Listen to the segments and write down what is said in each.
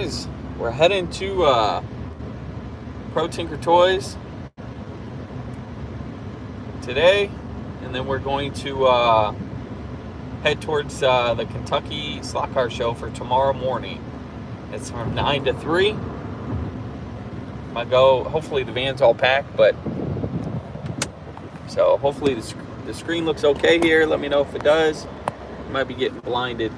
guys, we're heading to Pro Tinker Toys today, and then we're going to head towards the Kentucky Slot Car Show for tomorrow morning. It's from 9 to 3. I go. Hopefully the van's all packed, but so hopefully the screen looks okay here. Let me know if it does. Might be getting blinded.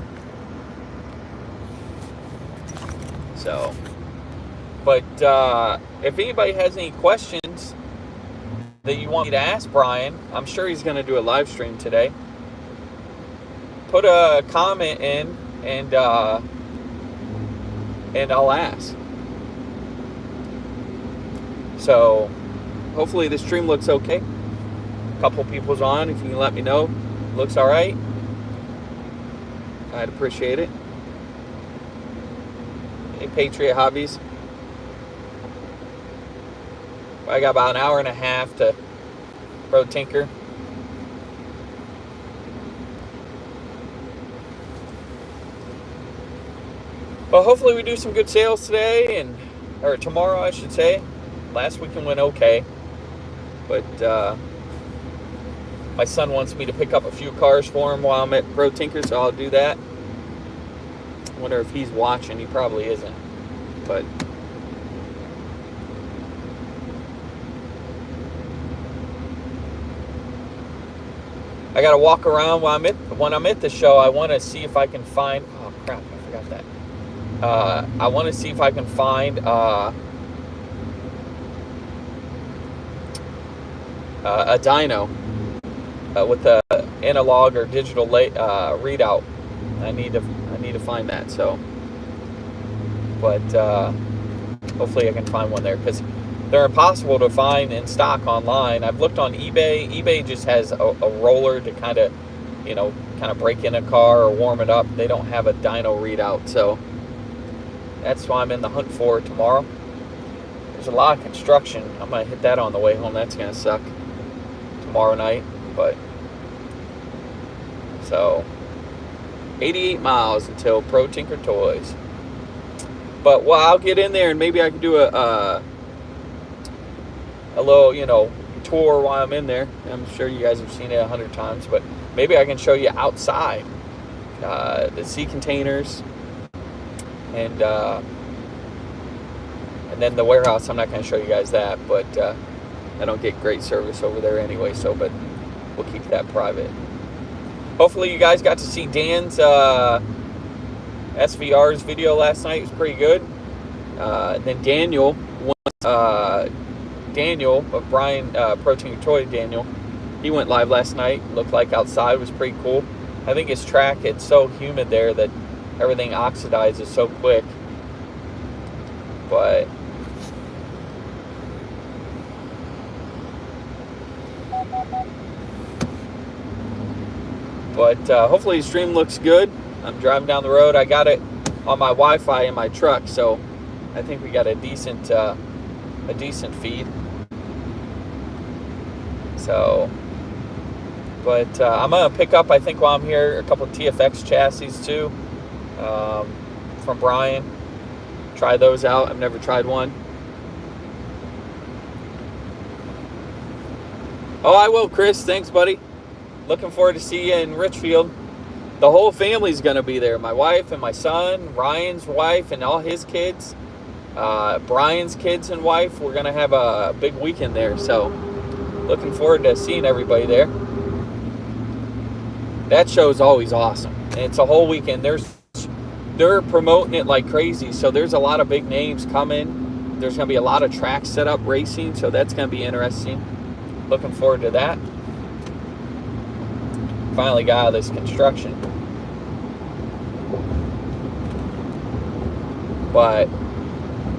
So, but if anybody has any questions that you want me to ask Brian, I'm sure he's going to do a live stream today. Put a comment in, and I'll ask. So, hopefully the stream looks okay. A couple people's on. If you can let me know, looks all right, I'd appreciate it. Hey, Patriot Hobbies. I got about an hour and a half to Pro Tinker. Well, hopefully we do some good sales today, or tomorrow, I should say. Last weekend went okay, but my son wants me to pick up a few cars for him while I'm at Pro Tinker, so I'll do that. I wonder if he's watching. He probably isn't, but I gotta walk around when I'm at the show. I want to see if I can find. Oh crap! I forgot that. I want to see if I can find a dyno with the analog or digital readout. I need to find that. So, but hopefully I can find one there, because they're impossible to find in stock online. I've looked on eBay. eBay just has a roller to kind of break in a car or warm it up. They don't have a dyno readout, so that's why I'm in the hunt for tomorrow. There's a lot of construction. I'm gonna hit that on the way home. That's gonna suck tomorrow night, but so 88 miles until Pro Tinker Toys. But well, I'll get in there and maybe I can do a little, tour while I'm in there. I'm sure you guys have seen it 100 times, but maybe I can show you outside the sea containers and then the warehouse. I'm not going to show you guys that, but I don't get great service over there anyway, so but we'll keep that private. Hopefully you guys got to see Dan's SVR's video last night. It was pretty good. Then Daniel of Brian Pro Tinker Toy, Daniel, he went live last night. Looked like outside was pretty cool. I think his track, it's so humid there that everything oxidizes so quick. But hopefully the stream looks good. I'm driving down the road. I got it on my Wi-Fi in my truck, so I think we got a decent feed. So, but I'm gonna pick up, I think while I'm here, a couple of TFX chassis too, from Brian. Try those out. I've never tried one. Oh, I will, Chris. Thanks, buddy. Looking forward to see you in Richfield. The whole family's going to be there. My wife and my son, Ryan's wife and all his kids, Brian's kids and wife. We're going to have a big weekend there. So looking forward to seeing everybody there. That show's always awesome. And it's a whole weekend. They're promoting it like crazy. So there's a lot of big names coming. There's going to be a lot of track setup racing. So that's going to be interesting. Looking forward to that. Finally got out of this construction. But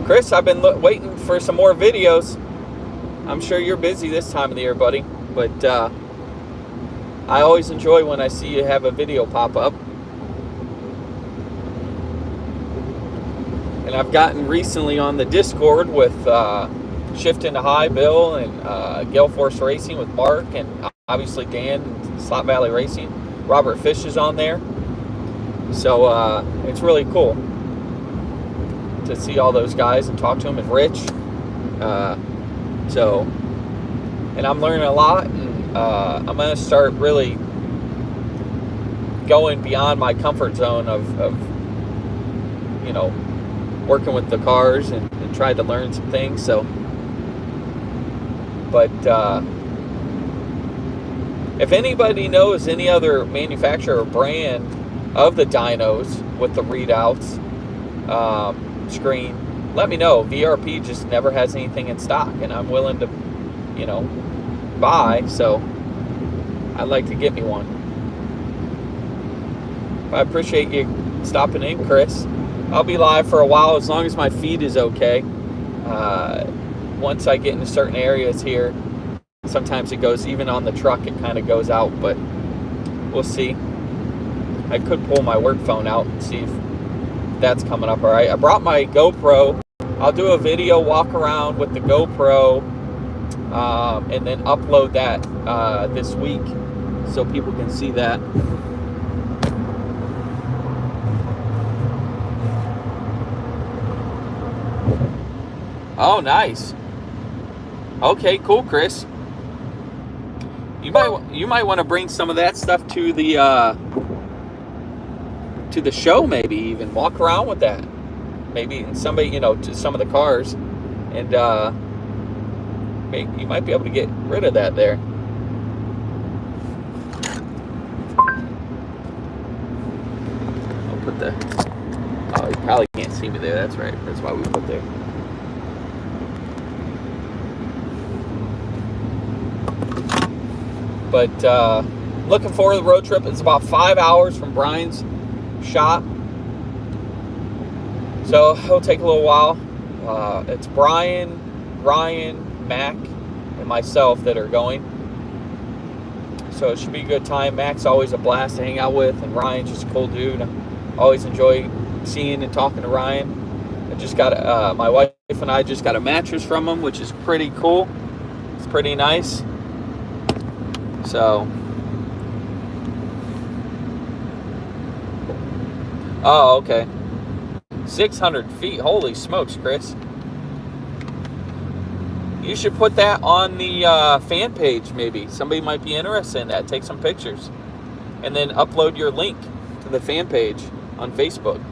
Chris, I've been waiting for some more videos. I'm sure you're busy this time of the year, buddy, but I always enjoy when I see you have a video pop up. And I've gotten recently on the Discord with Shifting to High Bill and Gale Force Racing with Mark, and obviously Dan and Slot Valley Racing. Robert Fish is on there. So it's really cool to see all those guys and talk to them, and Rich. So, and I'm learning a lot, and I'm going to start really going beyond my comfort zone of working with the cars and try to learn some things. So, but if anybody knows any other manufacturer or brand of the dynos with the readouts screen, let me know. VRP just never has anything in stock, and I'm willing to, buy. So I'd like to get me one. I appreciate you stopping in, Chris. I'll be live for a while as long as my feed is okay. Once I get into certain areas here, sometimes it goes, even on the truck, it kind of goes out, but we'll see. I could pull my work phone out and see if that's coming up all right. I brought my GoPro. I'll do a video walk around with the GoPro and then upload that this week so people can see that. Oh, nice. Okay, cool, Chris. You might want to bring some of that stuff to the show, maybe even walk around with that. Maybe somebody, to some of the cars, and you might be able to get rid of that there. I'll put the. Oh, you probably can't see me there. That's right. That's why we put there. But looking forward to the road trip. It's about 5 hours from Brian's shop, so it'll take a little while. It's Brian, Ryan, Mac, and myself that are going, so it should be a good time. Mac's always a blast to hang out with, and Ryan's just a cool dude. I always enjoy seeing and talking to Ryan. I just got my wife and I just got a mattress from him, which is pretty cool. It's pretty nice. So, oh, okay. 600 feet. Holy smokes, Chris. You should put that on the fan page, maybe. Somebody might be interested in that. Take some pictures. And then upload your link to the fan page on Facebook.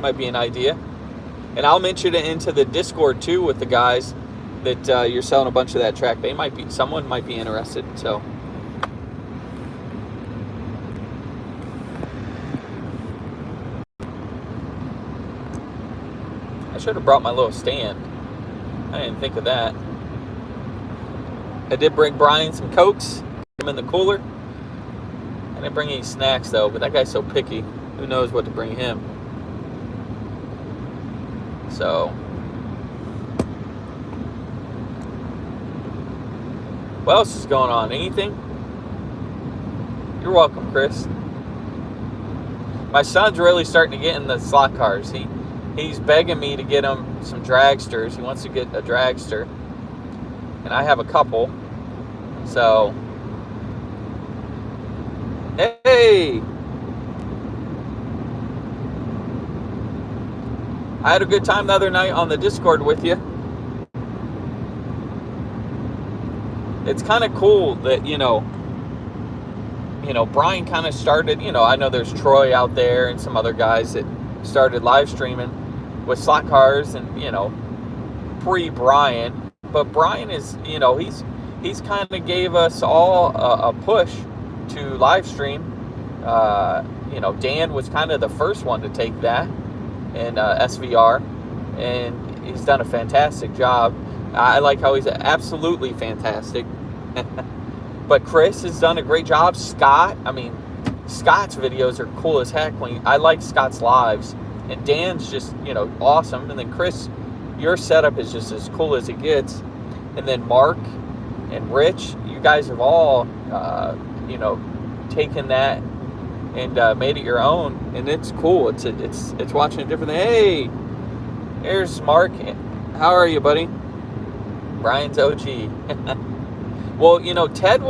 Might be an idea. And I'll mention it into the Discord, too, with the guys that you're selling a bunch of that track. Someone might be interested, so. I should have brought my little stand. I didn't think of that. I did bring Brian some Cokes, put them in the cooler. I didn't bring any snacks though, but that guy's so picky. Who knows what to bring him? So. What else is going on? Anything? You're welcome, Chris. My son's really starting to get in the slot cars. He's begging me to get him some dragsters. He wants to get a dragster. And I have a couple. So, hey! I had a good time the other night on the Discord with you. It's kind of cool that, Brian kind of started, I know there's Troy out there and some other guys that started live streaming with slot cars and, pre-Brian. But Brian is, he's kind of gave us all a push to live stream. Dan was kind of the first one to take that in SVR, and he's done a fantastic job. I like how he's absolutely fantastic. But Chris has done a great job. Scott's videos are cool as heck. I like Scott's lives, and Dan's just awesome. And then Chris, your setup is just as cool as it gets. And then Mark and Rich, you guys have all taken that and made it your own, and it's cool. It's watching a different thing. Hey, there's Mark. How are you, buddy? Brian's OG. Well, Ted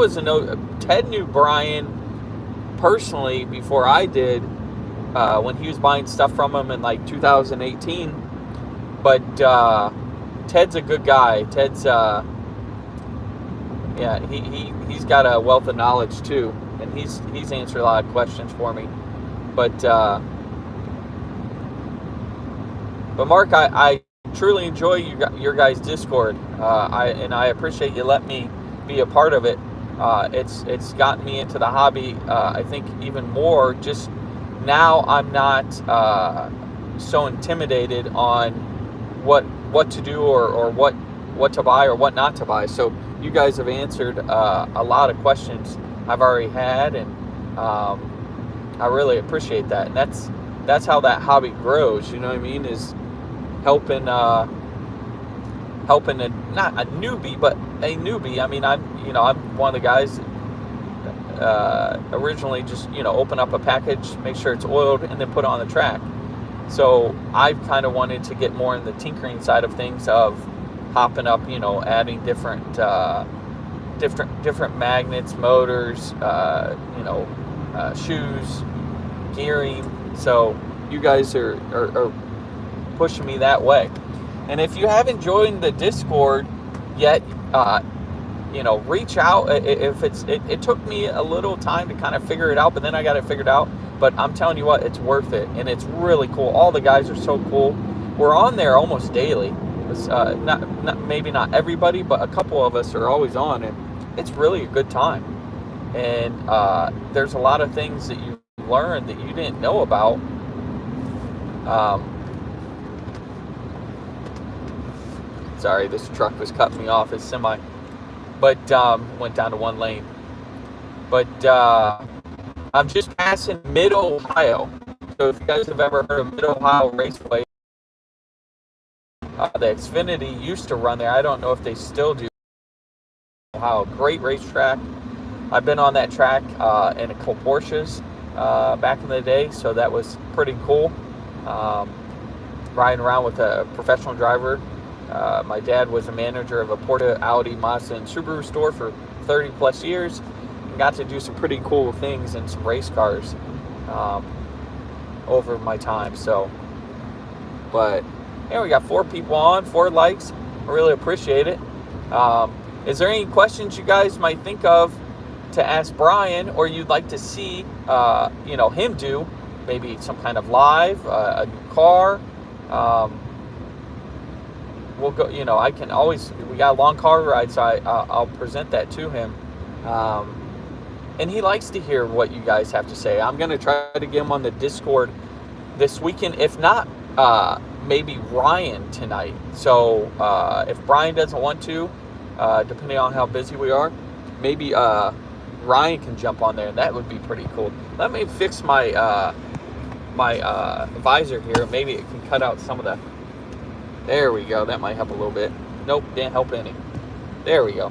knew Brian personally before I did. when he was buying stuff from him in like 2018. But Ted's a good guy. Ted's yeah, he's got a wealth of knowledge too, and he's answered a lot of questions for me. But Mark, I truly enjoy your guys' Discord. I appreciate you letting me be a part of it. It's gotten me into the hobby. I think even more. Just now, I'm not so intimidated on what to do or what to buy or what not to buy. So you guys have answered a lot of questions I've already had, and I really appreciate that. And that's how that hobby grows. You know what I mean? Is helping not a newbie, but a newbie. I mean, I'm one of the guys originally just open up a package, make sure it's oiled, and then put it on the track. So I've kind of wanted to get more in the tinkering side of things, of hopping up, adding different magnets, motors, shoes, gearing. So you guys are pushing me that way. And if you haven't joined the Discord yet, reach out. If it took me a little time to kind of figure it out, but then I got it figured out. But I'm telling you what, it's worth it, and it's really cool. All the guys are so cool. We're on there almost daily. It's, maybe not everybody, but a couple of us are always on, and it's really a good time. And there's a lot of things that you learn that you didn't know about. Sorry, this truck was cutting me off. It's semi, but went down to one lane. But I'm just passing Mid-Ohio. So if you guys have ever heard of Mid-Ohio Raceway, the Xfinity used to run there. I don't know if they still do. Ohio, great racetrack. I've been on that track in a couple Porsches back in the day, so that was pretty cool. Riding around with a professional driver. My dad was a manager of a Porsche, Audi, Mazda, and Subaru store for 30 plus years. And got to do some pretty cool things in some race cars over my time. So, but we got 4 people on, 4 likes. I really appreciate it. Is there any questions you guys might think of to ask Brian, or you'd like to see him do? Maybe some kind of live, a new car. We'll go. I can always. We got a long car ride, so I'll present that to him. And he likes to hear what you guys have to say. I'm gonna try to get him on the Discord this weekend. If not, maybe Ryan tonight. So if Brian doesn't want to, depending on how busy we are, maybe Ryan can jump on there, and that would be pretty cool. Let me fix my my visor here. Maybe it can cut out some of the. There we go. That might help a little bit. Nope, didn't help any. There we go.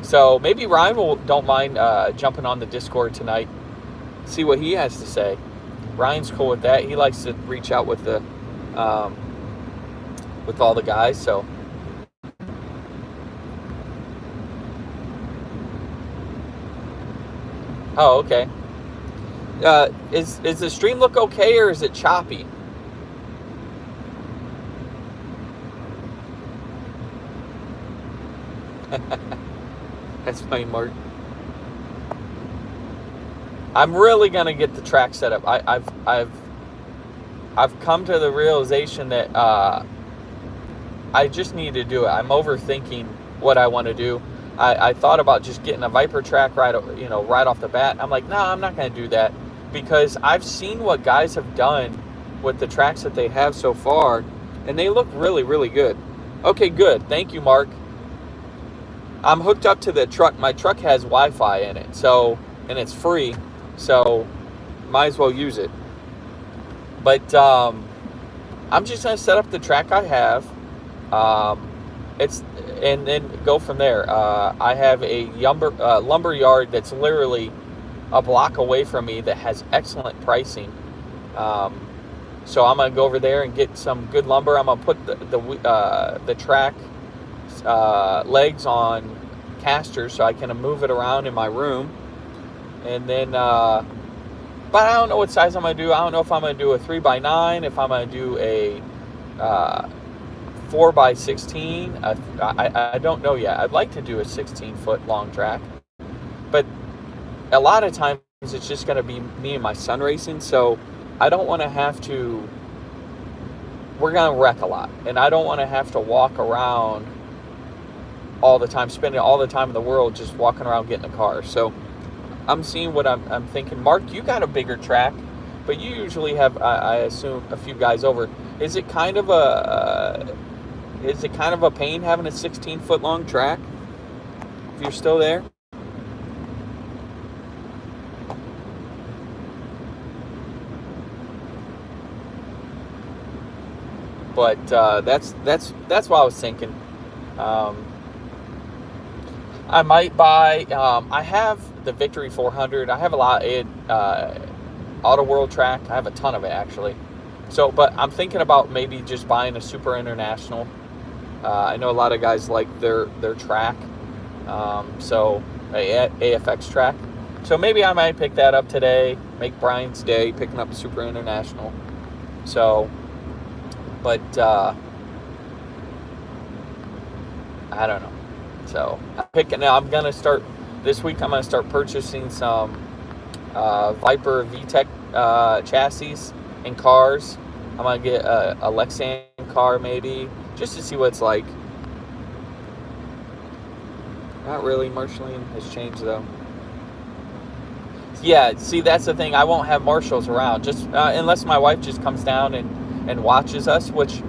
So maybe Ryan don't mind jumping on the Discord tonight. See what he has to say. Ryan's cool with that. He likes to reach out with the with all the guys. So oh, okay. Is the stream look okay, or is it choppy? That's funny, Mark. I'm really gonna get the track set up. I've come to the realization that I just need to do it. I'm overthinking what I want to do. I thought about just getting a Viper track right off the bat. I'm like, no, I'm not gonna do that, because I've seen what guys have done with the tracks that they have so far, and they look really, really good. Okay, good. Thank you, Mark. I'm hooked up to the truck. My truck has Wi-Fi in it, and it's free, so might as well use it. But I'm just gonna set up the track I have, and then go from there. I have a lumber yard that's literally a block away from me that has excellent pricing. So I'm gonna go over there and get some good lumber. I'm gonna put the track legs on casters so I can move it around in my room, and then But I don't know what size I'm going to do. I don't know if I'm going to do a 3x9, if I'm going to do a 4x16. I don't know yet. I'd like to do a 16-foot long track. But a lot of times it's just going to be me and my son racing. So I don't want to have to... We're going to wreck a lot. And I don't want to have to walk around all the time, spending all the time in the world just walking around getting a car. So I'm seeing what I'm thinking. Mark, you got a bigger track, but you usually have, I assume, a few guys over. Is it kind of a pain having a 16-foot long track? If you're still there. But that's what I was thinking. I might buy. I have the Victory 400. I have a lot in Auto World track. I have a ton of it actually. So, but I'm thinking about maybe just buying a Super International. I know a lot of guys like their track. So AFX track. So maybe I might pick that up today. Make Brian's day picking up a Super International. So, but I don't know. So I'm gonna start this week. I'm gonna start purchasing some Viper VTEC chassis and cars. I'm gonna get a Lexan car maybe, just to see what it's like. Not really. Marshalling has changed though. Yeah, see, that's the thing. I won't have marshals around, just unless my wife just comes down and watches us, which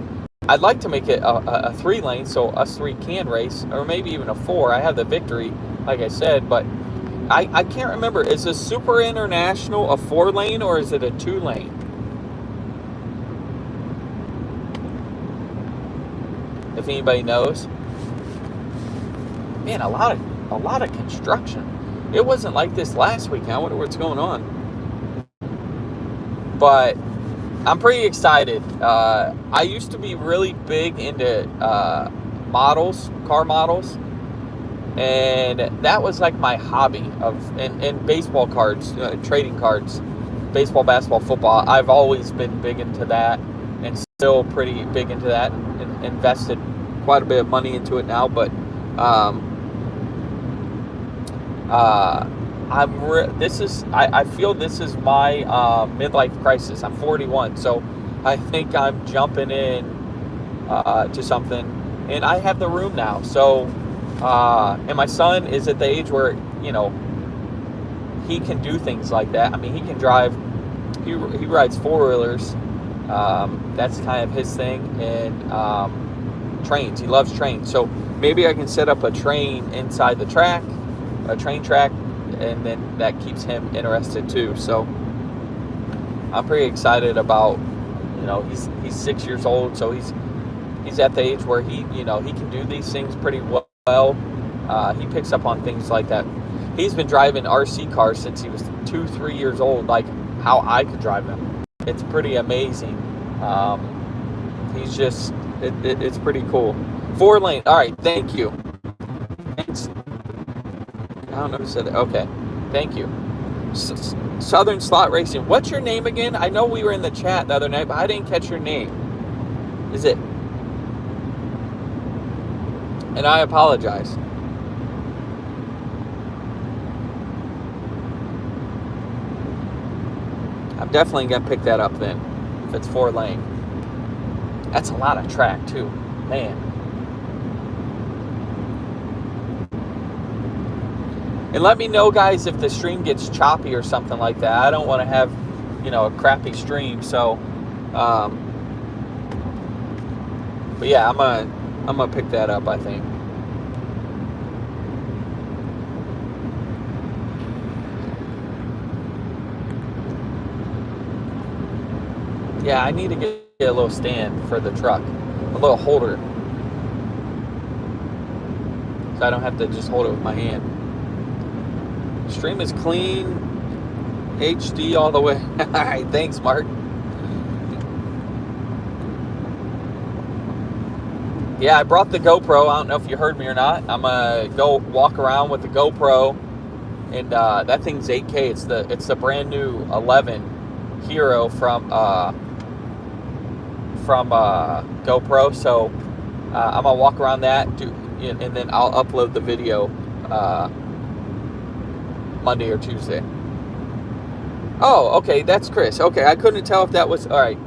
I'd like to make it a 3-lane so us 3 can race, or maybe even a 4. I have the Victory, like I said, but I can't remember. Is a Super International a 4-lane or is it a 2-lane? If anybody knows. Man, a lot of construction. It wasn't like this last week. I wonder what's going on. But I'm pretty excited. I used to be really big into car models, and that was like my hobby and baseball cards, trading cards, baseball, basketball, football. I've always been big into that, and still pretty big into that, and invested quite a bit of money into it now. But I feel this is my midlife crisis. I'm 41, so I think I'm jumping in to something, and I have the room now. So, and my son is at the age where he can do things like that. I mean, he can drive. He rides 4-wheelers. That's kind of his thing, and trains. He loves trains. So maybe I can set up a train inside the track, a train track, and then that keeps him interested too. So I'm pretty excited about, he's 6 years old, so he's at the age where he can do these things pretty well. He picks up on things like that. He's been driving RC cars since he was 2-3 years old, like how I could drive them. It's pretty amazing. He's just, it's pretty cool. 4-lane. All right, thank you. Thanks. I don't know who said that. Okay, thank you. Southern Slot Racing. What's your name again? I know we were in the chat the other night, but I didn't catch your name. Is it? And I apologize. I'm definitely going to pick that up then, if it's 4-lane. That's a lot of track, too. Man. And let me know, guys, if the stream gets choppy or something like that. I don't want to have, a crappy stream. So, but yeah, I'm gonna pick that up, I think. Yeah, I need to get a little stand for the truck, a little holder, so I don't have to just hold it with my hand. Stream is clean, HD all the way. All right, thanks, Mark. Yeah, I brought the GoPro. I don't know if you heard me or not. I'm going to go walk around with the GoPro and that thing's 8K. It's the brand new 11 Hero from GoPro. So I'm gonna walk around that, and then I'll upload the video Monday or Tuesday. Oh, okay, that's Chris. Okay, I couldn't tell if that was all right.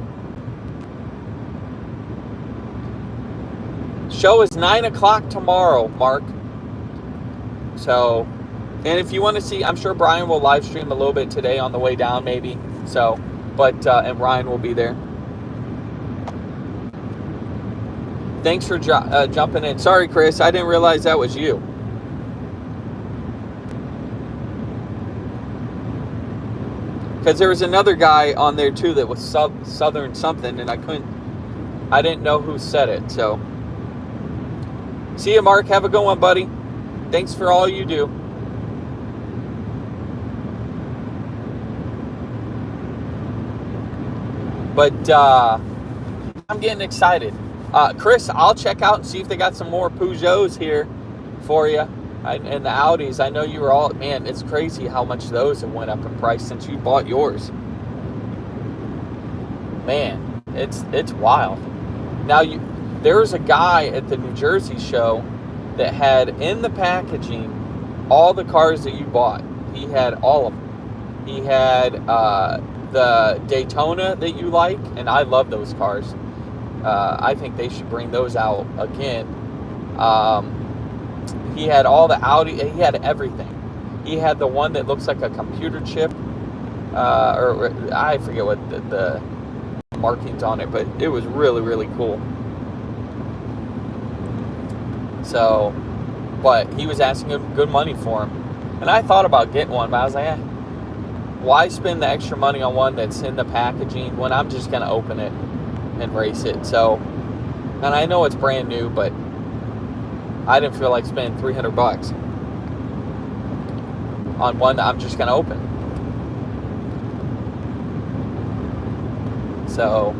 Show is 9 o'clock tomorrow, Mark. So, and if you want to see, I'm sure Brian will live stream a little bit today on the way down, maybe. So, but and Ryan will be there. Thanks for jumping in. Sorry, Chris, I didn't realize that was you. Because there was another guy on there too that was Southern something, and I didn't know who said it. So, see you, Mark. Have a good one, buddy. Thanks for all you do. But I'm getting excited. Chris, I'll check out and see if they got some more Peugeots here for you. And the Audis. I know you were all, man, it's crazy how much those have went up in price since you bought yours. Man, it's wild. Now, there was a guy at the New Jersey show that had in the packaging all the cars that you bought. He had all of them. He had the Daytona that you like, and I love those cars. I think they should bring those out again. He had all the Audi. He had everything. He had the one that looks like a computer chip, or I forget what the markings on it, but it was really, really cool. So, but he was asking him good money for him, and I thought about getting one, but I was like, why spend the extra money on one that's in the packaging when I'm just gonna open it and race it? So, and I know it's brand new, but I didn't feel like spending $300 on one that I'm just going to open. So,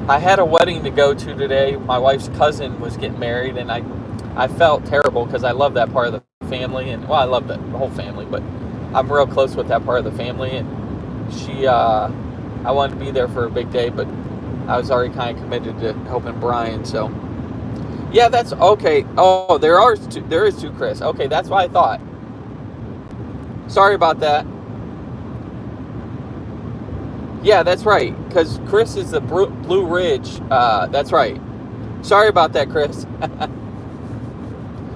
I had a wedding to go to today. My wife's cousin was getting married, and I felt terrible because I love that part of the family. And, well, I love the whole family, but I'm real close with that part of the family. And she, I wanted to be there for a big day, but I was already kind of committed to helping Brian, so. Yeah, that's okay. Oh, there is two Chris. Okay, that's what I thought. Sorry about that. Yeah, that's right. Because Chris is the Blue Ridge. That's right. Sorry about that, Chris.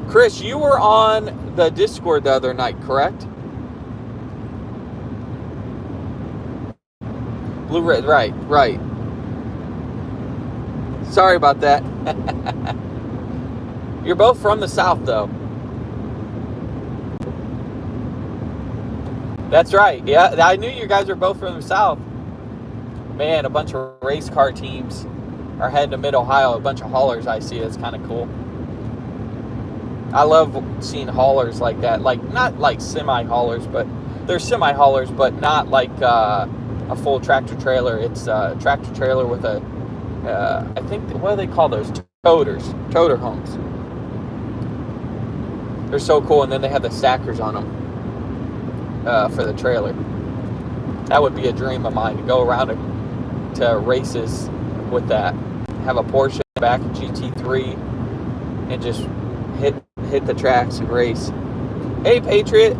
Chris, you were on the Discord the other night, correct? Blue Ridge, right. Sorry about that. You're both from the South, though. That's right. Yeah, I knew you guys are both from the South. Man, a bunch of race car teams are heading to Mid-Ohio. A bunch of haulers I see. It's kind of cool. I love seeing haulers like that. Like, not like semi-haulers, but they're semi-haulers, but not like a full tractor trailer. It's a tractor trailer with a, I think, what do they call those? Toter homes. They're so cool, and then they have the stackers on them for the trailer. That would be a dream of mine, to go around to races with that. Have a Porsche back, a GT3, and just hit the tracks and race. Hey, Patriot,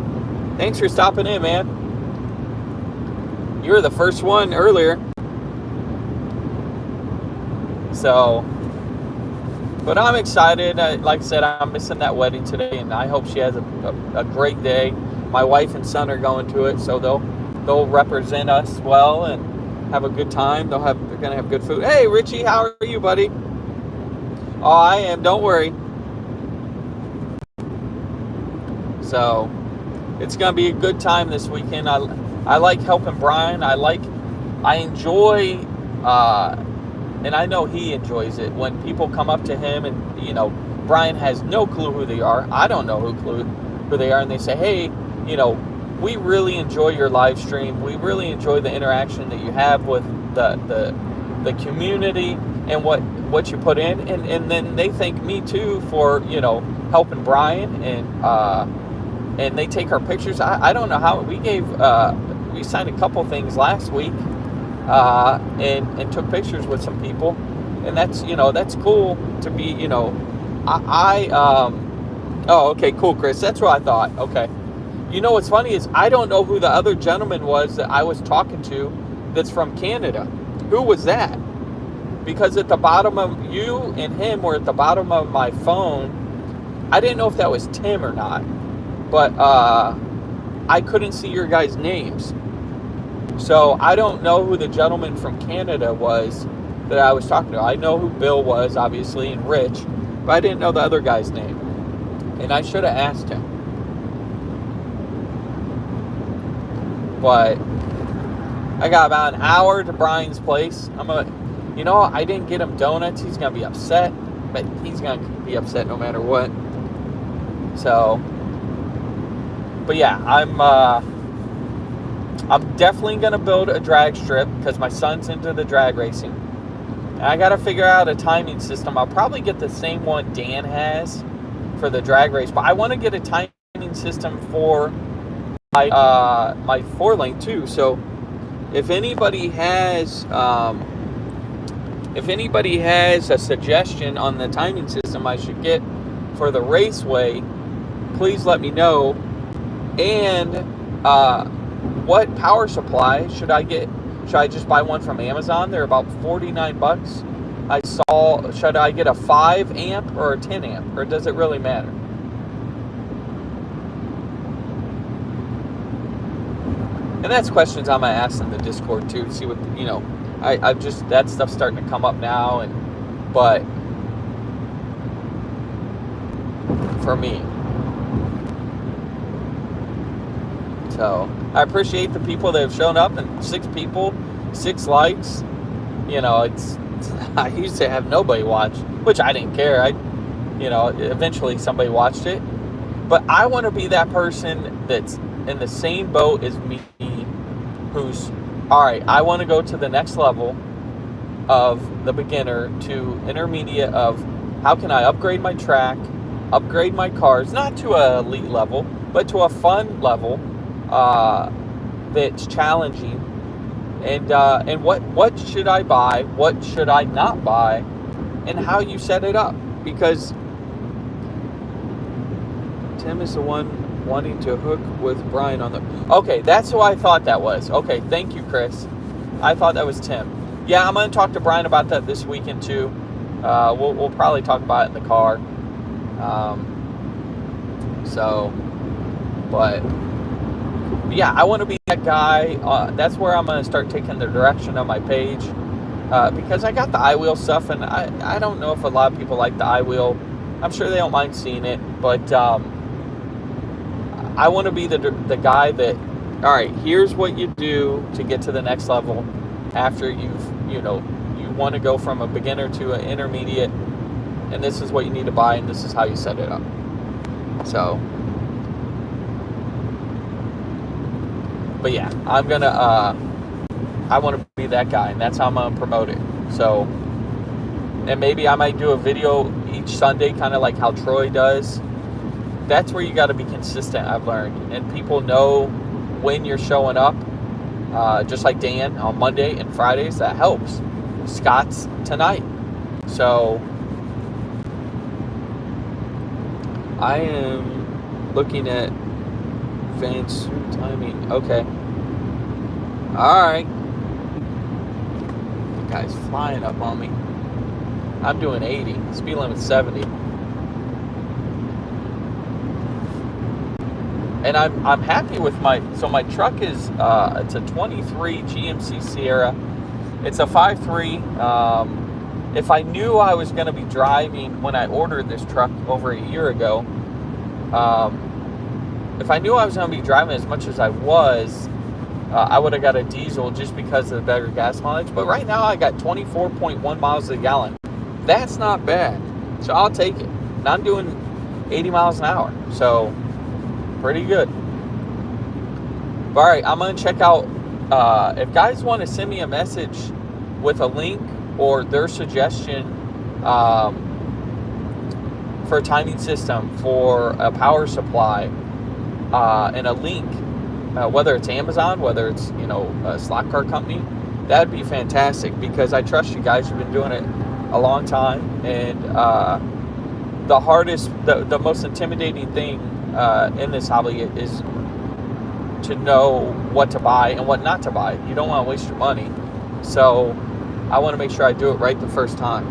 thanks for stopping in, man. You were the first one earlier. So, but I'm excited. Like I said, I'm missing that wedding today, and I hope she has a great day. My wife and son are going to it, so they'll represent us well and have a good time. They're gonna have good food. Hey, Richie, how are you, buddy? Oh, I am. Don't worry. So, it's gonna be a good time this weekend. I like helping Brian. I enjoy. And I know he enjoys it when people come up to him and, Brian has no clue who they are. I don't know who they are. And they say, hey, we really enjoy your live stream. We really enjoy the interaction that you have with the community and what you put in. And then they thank me too for, helping Brian. And and they take our pictures. I don't know how we signed a couple things last week, and took pictures with some people, and that's cool to be, oh, okay, cool, Chris. That's what I thought. Okay. You know what's funny is I don't know who the other gentleman was that I was talking to that's from Canada. Who was that? Because at the bottom of, you and him were at the bottom of my phone. I didn't know if that was Tim or not, but I couldn't see your guys' names. So I don't know who the gentleman from Canada was that I was talking to. I know who Bill was, obviously, and Rich, but I didn't know the other guy's name. And I should have asked him. But I got about an hour to Brian's place. I didn't get him donuts. He's going to be upset, but he's going to be upset no matter what. So, but yeah, I'm definitely going to build a drag strip because my son's into the drag racing. And I got to figure out a timing system. I'll probably get the same one Dan has for the drag race, but I want to get a timing system for my 4-lane too. So if anybody has a suggestion on the timing system I should get for the raceway, please let me know. And what power supply should I get? Should I just buy one from Amazon? They're about $49. I saw, should I get a 5 amp or a 10 amp, or does it really matter? And that's questions I'm gonna ask in the Discord too, to see what, I've just, that stuff's starting to come up now, but for me. So I appreciate the people that have shown up, and 6 people, 6 likes. I used to have nobody watch, which I didn't care. Eventually somebody watched it, but I want to be that person that's in the same boat as me, who's, all right, I want to go to the next level of the beginner to intermediate of how can I upgrade my track, upgrade my cars, not to an elite level, but to a fun level that's challenging. And what should I buy, what should I not buy, and how you set it up. Because Tim is the one wanting to hook with Brian on the... Okay, that's who I thought that was. Okay, thank you, Chris. I thought that was Tim. Yeah, I'm going to talk to Brian about that this weekend, too. We'll probably talk about it in the car. But yeah, I want to be that guy. That's where I'm going to start taking the direction of my page. Because I got the iWheel stuff, and I don't know if a lot of people like the iWheel. I'm sure they don't mind seeing it, but I want to be the guy that, all right, here's what you do to get to the next level after you want to go from a beginner to an intermediate, and this is what you need to buy, and this is how you set it up. So, but yeah, I want to be that guy, and that's how I'm going to promote it. So, and maybe I might do a video each Sunday, kind of like how Troy does. That's where you got to be consistent, I've learned. And people know when you're showing up, just like Dan on Monday and Fridays. That helps. Scott's tonight. So I am looking at advanced timing. Okay. Alright. The guy's flying up on me. I'm doing 80. Speed limit 70. And I'm happy with my truck is it's a 23 GMC Sierra. It's a 5.3. If I knew I was going to be driving when I ordered this truck over a year ago, if I knew I was going to be driving as much as I was, I would have got a diesel just because of the better gas mileage. But right now I got 24.1 miles a gallon. That's not bad. So I'll take it. And I'm doing 80 miles an hour. So pretty good. All right, I'm going to check out, if guys want to send me a message with a link or their suggestion for a timing system, for a power supply, and a link, whether it's Amazon, whether it's, a slot car company, that'd be fantastic, because I trust you guys. You've been doing it a long time, and the most intimidating thing in this hobby is to know what to buy and what not to buy. You don't want to waste your money, so I want to make sure I do it right the first time.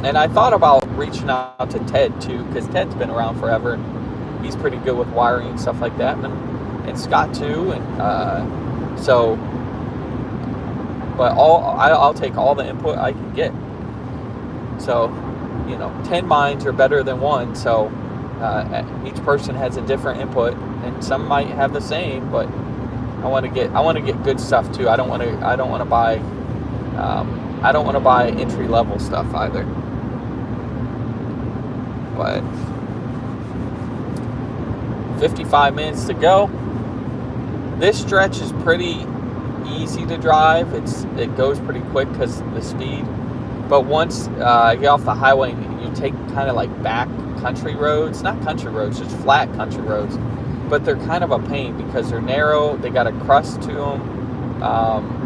And I thought about reaching out to Ted too, because Ted's been around forever and he's pretty good with wiring and stuff like that, and Scott too, and but I'll take all the input I can get. So 10 minds are better than one, so each person has a different input, and some might have the same, but I want to get good stuff too. I don't want to buy entry level stuff either. But 55 minutes to go. This stretch is pretty easy to drive. It goes pretty quick because of the speed. But once you get off the highway and you take kind of like back country roads, not country roads, just flat country roads, but they're kind of a pain because they're narrow. They got a crust to them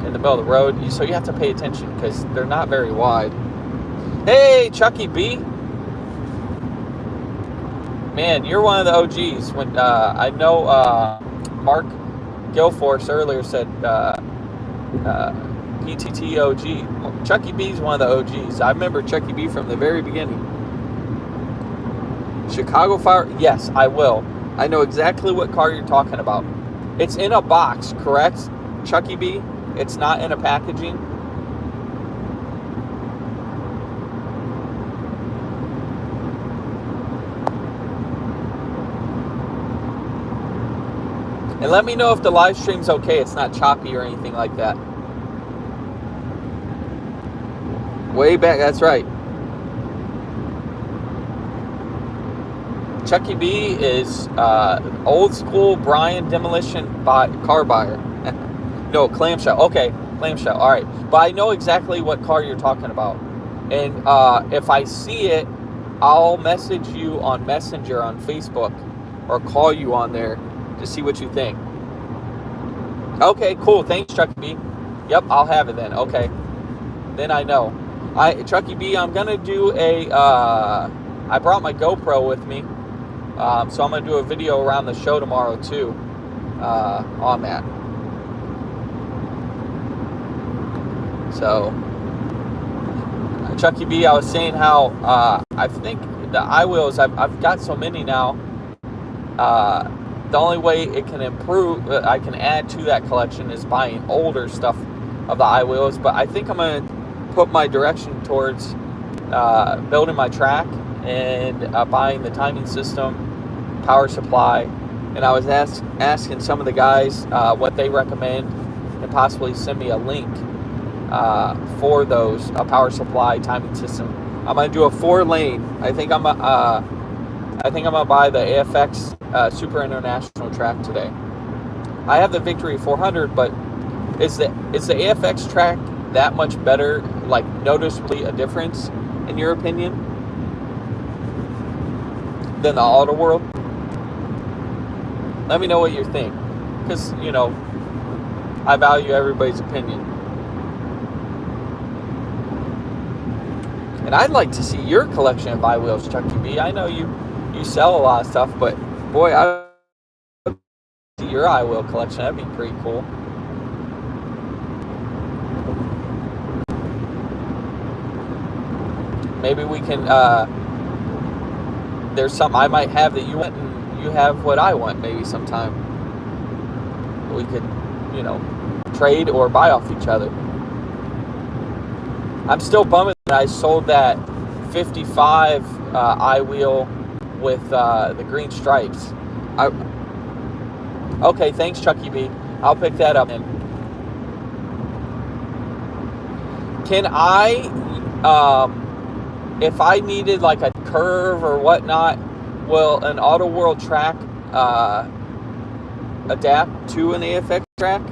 in the middle of the road, so you have to pay attention because they're not very wide. Hey, Chucky B. Man, you're one of the OGs. When I know Mark Gilforce earlier said PTT OG. Chucky B is one of the OGs. I remember Chucky B from the very beginning. Chicago Fire? Yes, I will. I know exactly what car you're talking about. It's in a box, correct, Chucky B? It's not in a packaging? And let me know if the live stream's okay. It's not choppy or anything like that. Way back, that's right. Chucky B is old school Brian Demolition car buyer. No, clamshell. Okay, clamshell. All right. But I know exactly what car you're talking about. And if I see it, I'll message you on Messenger on Facebook or call you on there to see what you think. Okay, cool. Thanks, Chucky B. Yep, I'll have it then. Okay. Then I know. Chucky B, I'm going to do I brought my GoPro with me. So I'm going to do a video around the show tomorrow too on that. So, Chucky B, I was saying how I think the iWheels, I've got so many now. The only way it can improve, I can add to that collection, is buying older stuff of the iWheels. But I think I'm going to put my direction towards building my track and buying the timing system, power supply. And I was asking some of the guys what they recommend, and possibly send me a link for those, a power supply, timing system. I'm going to do a 4-lane. I think I'm gonna buy the AFX Super International track today. I have the Victory 400, but is the AFX track that much better, like noticeably a difference in your opinion than the Auto World? Let me know what you think, because I value everybody's opinion. And I'd like to see your collection of iWheels, Chucky B. I know you sell a lot of stuff, but boy, I would see your iWheel collection. That'd be pretty cool. Maybe we can, there's something I might have that you want, and you have what I want maybe sometime. We could, trade or buy off each other. I'm still bummed that I sold that 55 iWheel with the green stripes. Okay, thanks, Chucky B. I'll pick that up. Can I, if I needed like a curve or whatnot, will an Auto World track adapt to an AFX track?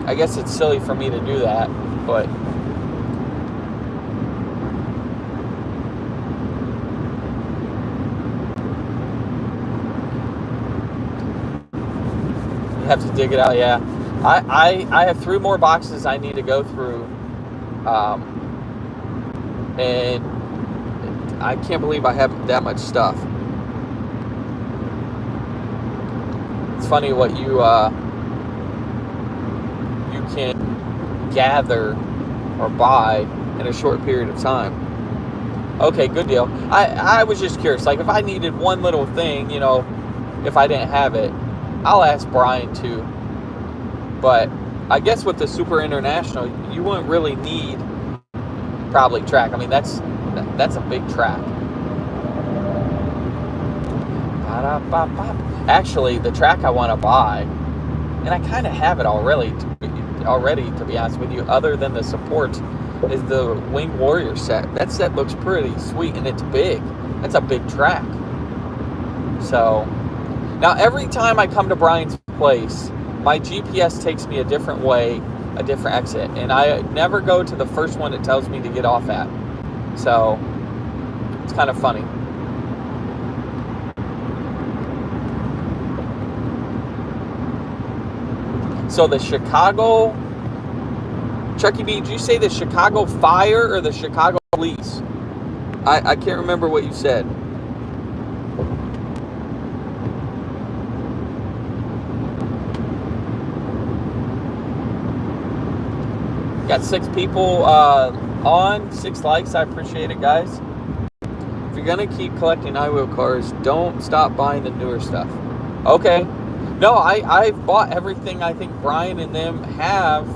I guess it's silly for me to do that, but have to dig it out. Yeah, I have 3 more boxes I need to go through, and I can't believe I have that much stuff. It's funny what you can gather or buy in a short period of time. Okay, good deal. I was just curious, like if I needed one little thing, if I didn't have it, I'll ask Brian too. But I guess with the Super International, you wouldn't really need probably track. I mean, that's a big track. Actually, the track I want to buy, and I kind of have it already, to be honest with you, other than the supports, is the Winged Warrior set. That set looks pretty sweet, and it's big. That's a big track. So, now every time I come to Brian's place, my GPS takes me a different way, a different exit, and I never go to the first one it tells me to get off at. So, it's kind of funny. So the Chicago, Chucky B, did you say the Chicago Fire or the Chicago Police? I can't remember what you said. Got 6 people on, 6 likes. I appreciate it, guys. If you're going to keep collecting iWheel cars, don't stop buying the newer stuff. Okay. No, I've bought everything I think Brian and them have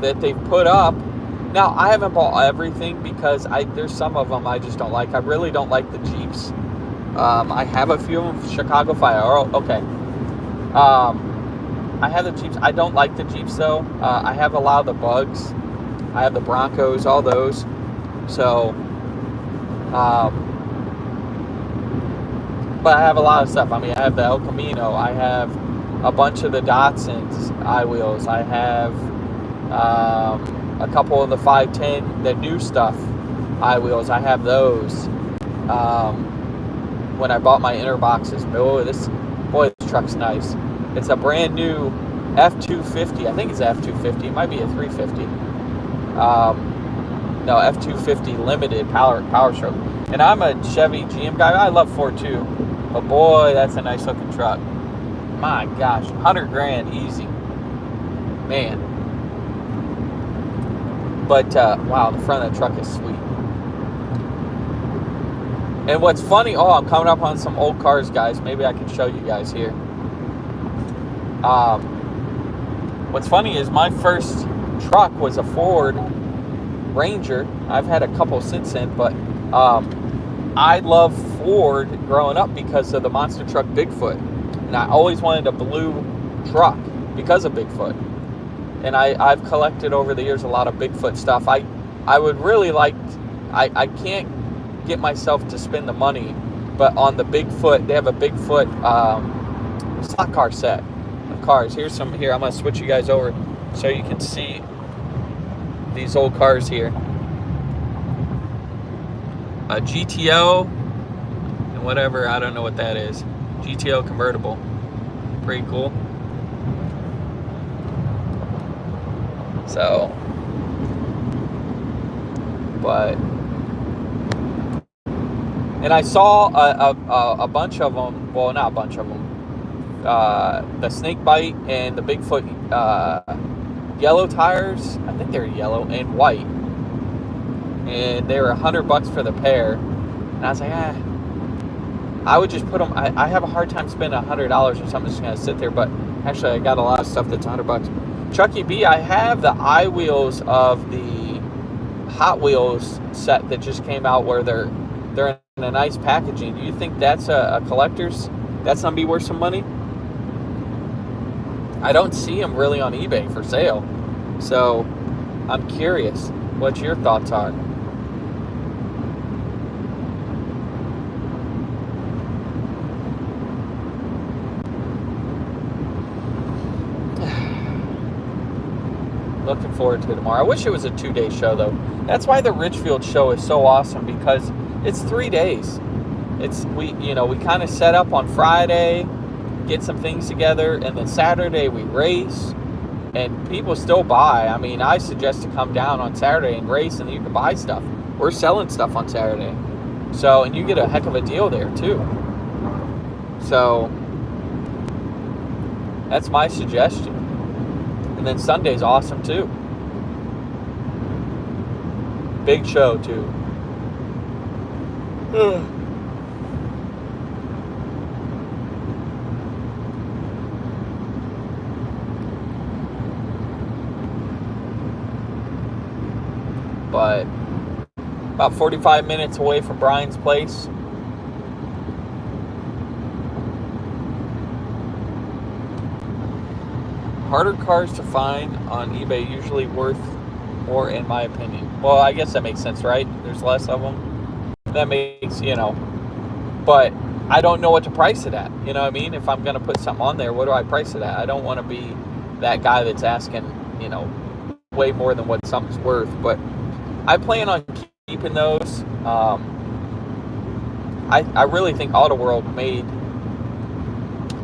that they've put up. Now, I haven't bought everything because there's some of them I just don't like. I really don't like the Jeeps. I have a few of them, Chicago Fire. Oh, okay. I have the Jeeps. I don't like the Jeeps, though. I have a lot of the Bugs. I have the Broncos, all those. So, but I have a lot of stuff. I mean, I have the El Camino. I have a bunch of the Datsuns iWheels. I have a couple of the 510, the new stuff iWheels. I have those. When I bought my inner boxes, this truck's nice. It's a brand new F250. I think it's F250. It might be a 350. No, F250 limited power stroke. And I'm a Chevy GM guy. I love Ford too. But boy, that's a nice looking truck. My gosh, $100,000 easy. Man. But wow, the front of the truck is sweet. And what's funny, I'm coming up on some old cars, guys. Maybe I can show you guys here. What's funny is my first truck was a Ford Ranger. I've had a couple since then, but I love Ford growing up because of the monster truck Bigfoot. And I always wanted a blue truck because of Bigfoot. And I've collected over the years a lot of Bigfoot stuff. I would really like, I can't get myself to spend the money, but on the Bigfoot, they have a Bigfoot stock car set of cars. Here, I'm going to switch you guys over so you can see these old cars here. A GTO and whatever, I don't know what that is. GTO convertible. Pretty cool. So, but, and I saw a bunch of them, well, not a bunch of them, the snake bite and the Bigfoot yellow tires. I think they're yellow and white, and they were $100 for the pair. And I was like, I would just put them. I have a hard time spending $100 or something just gonna sit there. But actually, I got a lot of stuff that's $100. Chucky B, I have the iWheels of the Hot Wheels set that just came out, where they're in a nice packaging. Do you think that's a collector's? That's gonna be worth some money? I don't see them really on eBay for sale, so I'm curious what your thoughts are. Looking forward to it tomorrow. I wish it was a 2-day show, though. That's why the Richfield show is so awesome, because it's 3 days. We kind of set up on Friday, get some things together, and then Saturday we race, and people still buy. I mean, I suggest to come down on Saturday and race, and you can buy stuff. We're selling stuff on Saturday. So, and you get a heck of a deal there too. So, that's my suggestion. And then Sunday's awesome too. Big show too. But about 45 minutes away from Brian's place. Harder cars to find on eBay, usually worth more in my opinion. Well, I guess that makes sense, right? There's less of them. That makes, but I don't know what to price it at. You know what I mean? If I'm going to put something on there, what do I price it at? I don't want to be that guy that's asking, way more than what something's worth. But I plan on keeping those. I really think Auto World made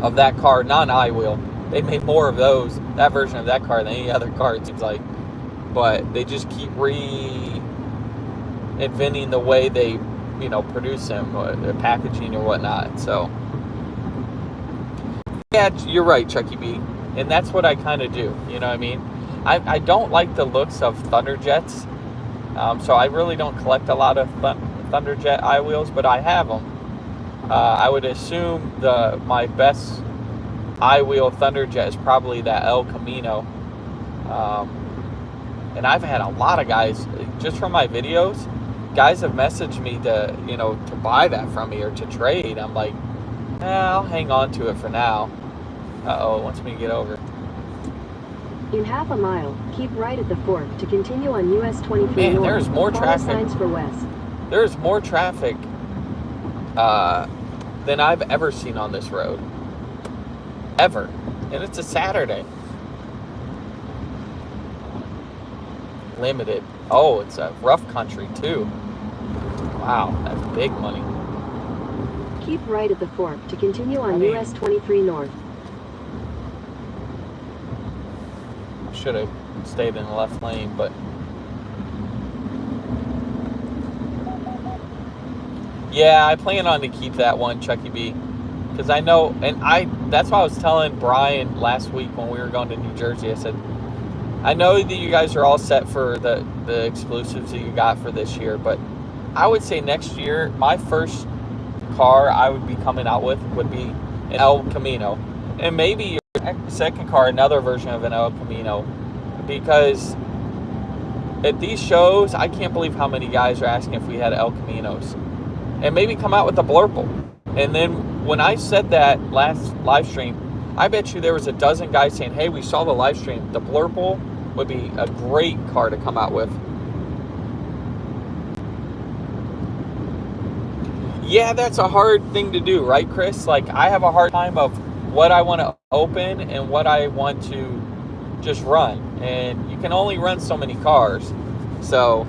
of that car, not an I-wheel. They made more of that version of that car than any other car, it seems like. But they just keep reinventing the way they, produce them, the packaging or whatnot. So, yeah, you're right, Chucky B. And that's what I kind of do. You know what I mean? I don't like the looks of Thunderjets. So I really don't collect a lot of Thunderjet I-wheels, but I have them. I would assume my best I-wheel Thunderjet is probably that El Camino. And I've had a lot of guys, just from my videos, guys have messaged me to buy that from me or to trade. I'm like, I'll hang on to it for now. Uh-oh, it wants me to get over. In half a mile, keep right at the fork to continue on US 23 Man, north. there's more traffic. Signs for west. There's more traffic than I've ever seen on this road. Ever. And it's a Saturday. Limited. Oh, it's a rough country too. Wow, that's big money. Keep right at the fork to continue on US 23 north. Should have stayed in the left lane, but yeah, I plan on to keep that one, Chucky B, because I know, and that's why I was telling Brian last week when we were going to New Jersey. I said, I know that you guys are all set for the exclusives that you got for this year, but I would say next year, my first car I would be coming out with would be an El Camino, and maybe your second car, another version of an El Camino, because at these shows, I can't believe how many guys are asking if we had El Caminos, and maybe come out with a Blurple. And then when I said that last live stream, I bet you there was a dozen guys saying, hey, we saw the live stream, the Blurple would be a great car to come out with. Yeah, that's a hard thing to do, right, Chris? Like, I have a hard time of what I want to open and what I want to just run. And you can only run so many cars. So,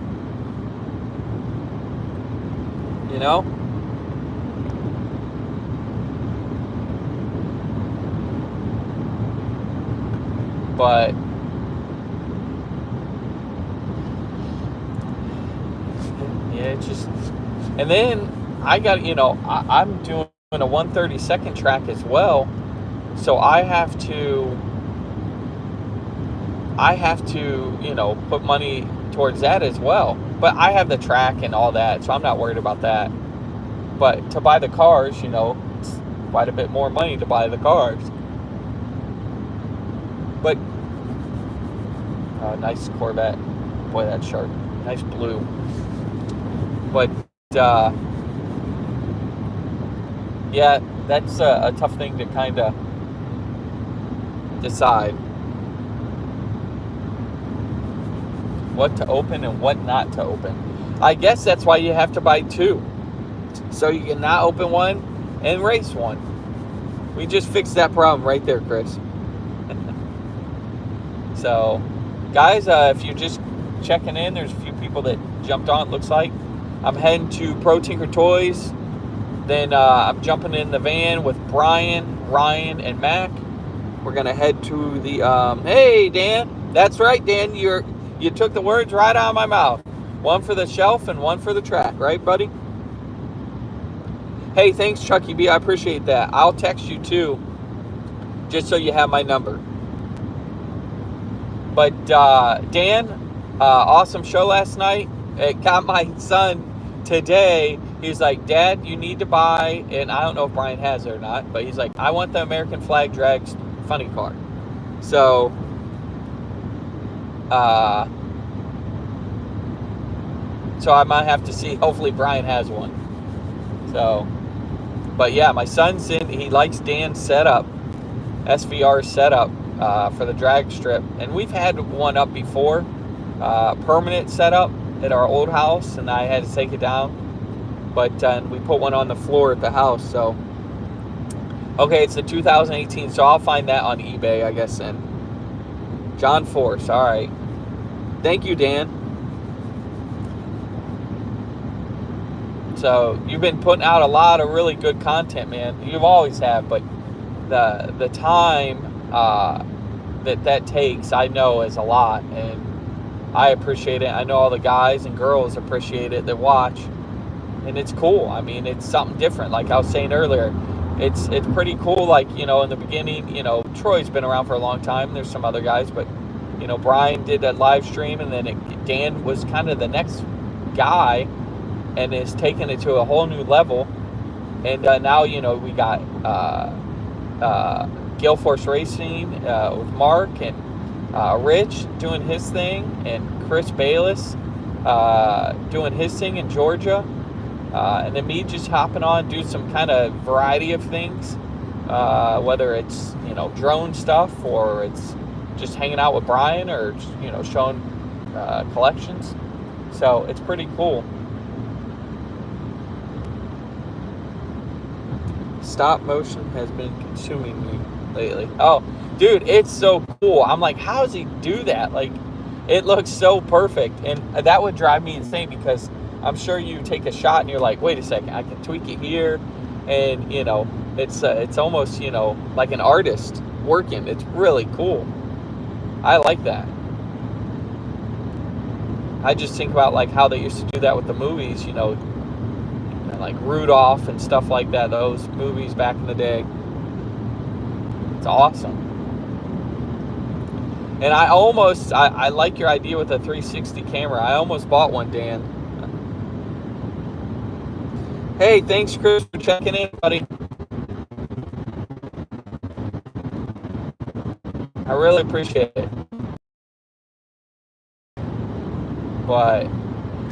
But yeah, it's just, and then I got, I'm doing a 132nd track as well, so I have to put money towards that as well. But I have the track and all that, so I'm not worried about that. But to buy the cars, it's quite a bit more money to buy the cars. But nice Corvette. Boy, that's sharp. Nice blue. But yeah, that's a tough thing to kind of decide what to open and what not to open. I guess that's why you have to buy two, so you can not open one and race one. We just fixed that problem right there, Chris. So, guys, if you're just checking in, there's a few people that jumped on, it looks like. I'm heading to Pro Tinker Toys Then I'm jumping in the van with Brian, Ryan, and Mac. We're gonna head to the. Hey, Dan. That's right, Dan. You took the words right out of my mouth. One for the shelf and one for the track, right, buddy? Hey, thanks, Chucky B. I appreciate that. I'll text you too, just so you have my number. But Dan, awesome show last night. It got my son today. He's like, Dad, you need to buy, and I don't know if Brian has it or not, but he's like, I want the American flag drags funny car. So, so I might have to see. Hopefully Brian has one. So, but yeah, my son's in. He likes Dan's setup, SVR setup for the drag strip, and we've had one up before, permanent setup at our old house, and I had to take it down. But we put one on the floor at the house. So, okay, it's the 2018, so I'll find that on eBay, I guess. Then John Force, all right. Thank you, Dan. So you've been putting out a lot of really good content, man. You've always have, but the time that takes, I know, is a lot, and I appreciate it. I know all the guys and girls appreciate it that watch, and it's cool. I mean, it's something different. Like I was saying earlier, it's pretty cool. Like, you know, in the beginning, you know, Troy's been around for a long time. There's some other guys, but you know, Brian did a live stream, and then Dan was kind of the next guy, and is taking it to a whole new level. And now, you know, we got Gale Force Racing with Mark and Rich doing his thing, and Chris Bayless doing his thing in Georgia, and then me just hopping on, do some kind of variety of things, whether it's, you know, drone stuff, or it's just hanging out with Brian, or, you know, showing collections. So it's pretty cool. Stop motion has been consuming me lately. Oh, dude, it's so cool. I'm like, how does he do that? Like, it looks so perfect. And that would drive me insane, because I'm sure you take a shot and you're like, wait a second, I can tweak it here. And, you know, it's almost, you know, like an artist working. It's really cool. I like that. I just think about like how they used to do that with the movies, you know, like Rudolph and stuff like that, those movies back in the day. It's awesome. And I like your idea with a 360 camera. I almost bought one, Dan. Hey, thanks, Chris, for checking in, buddy. I really appreciate it. But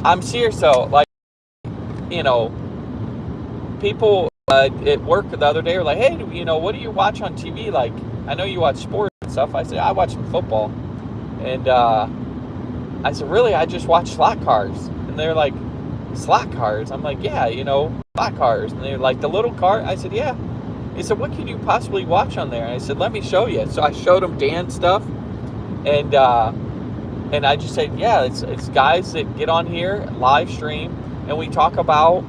I'm serious though, like, you know, people at work the other day were like, hey, you know, what do you watch on TV? Like, I know you watch sports and stuff. I said, I watch some football. And I said, really? I just watch slot cars. And they're like, slot cars? I'm like, yeah, you know, slot cars. And they're like, the little car? I said, yeah. He said, what could you possibly watch on there? And I said, let me show you. So I showed him Dan stuff. And I just said, yeah, it's guys that get on here, live stream, and we talk about,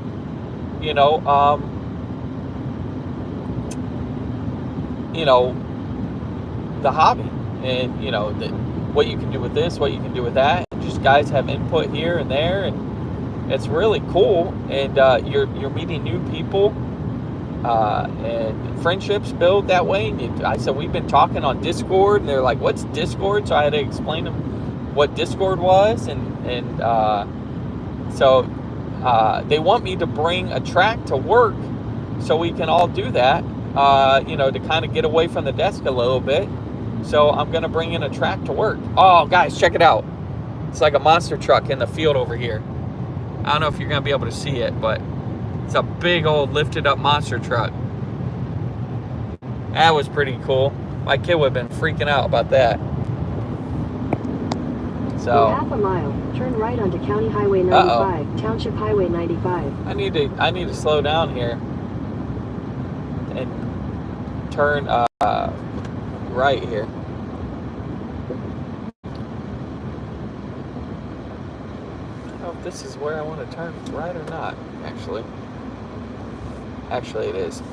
you know, the hobby, and, you know, what you can do with this, what you can do with that. And just guys have input here and there, and it's really cool. And you're meeting new people, and friendships build that way. And I said, we've been talking on Discord, and they're like, what's Discord? So I had to explain them what Discord was, and so they want me to bring a track to work so we can all do that, you know, to kind of get away from the desk a little bit. So I'm going to bring in a track to work. Oh, guys, check it out. It's like a monster truck in the field over here. I don't know if you're going to be able to see it, but it's a big old lifted up monster truck. That was pretty cool. My kid would have been freaking out about that. So, in half a mile, turn right onto County Highway 95, Township Highway 95. I need to slow down here and turn right here. I don't know if this is where I want to turn right or not, actually. Actually, it is. Turn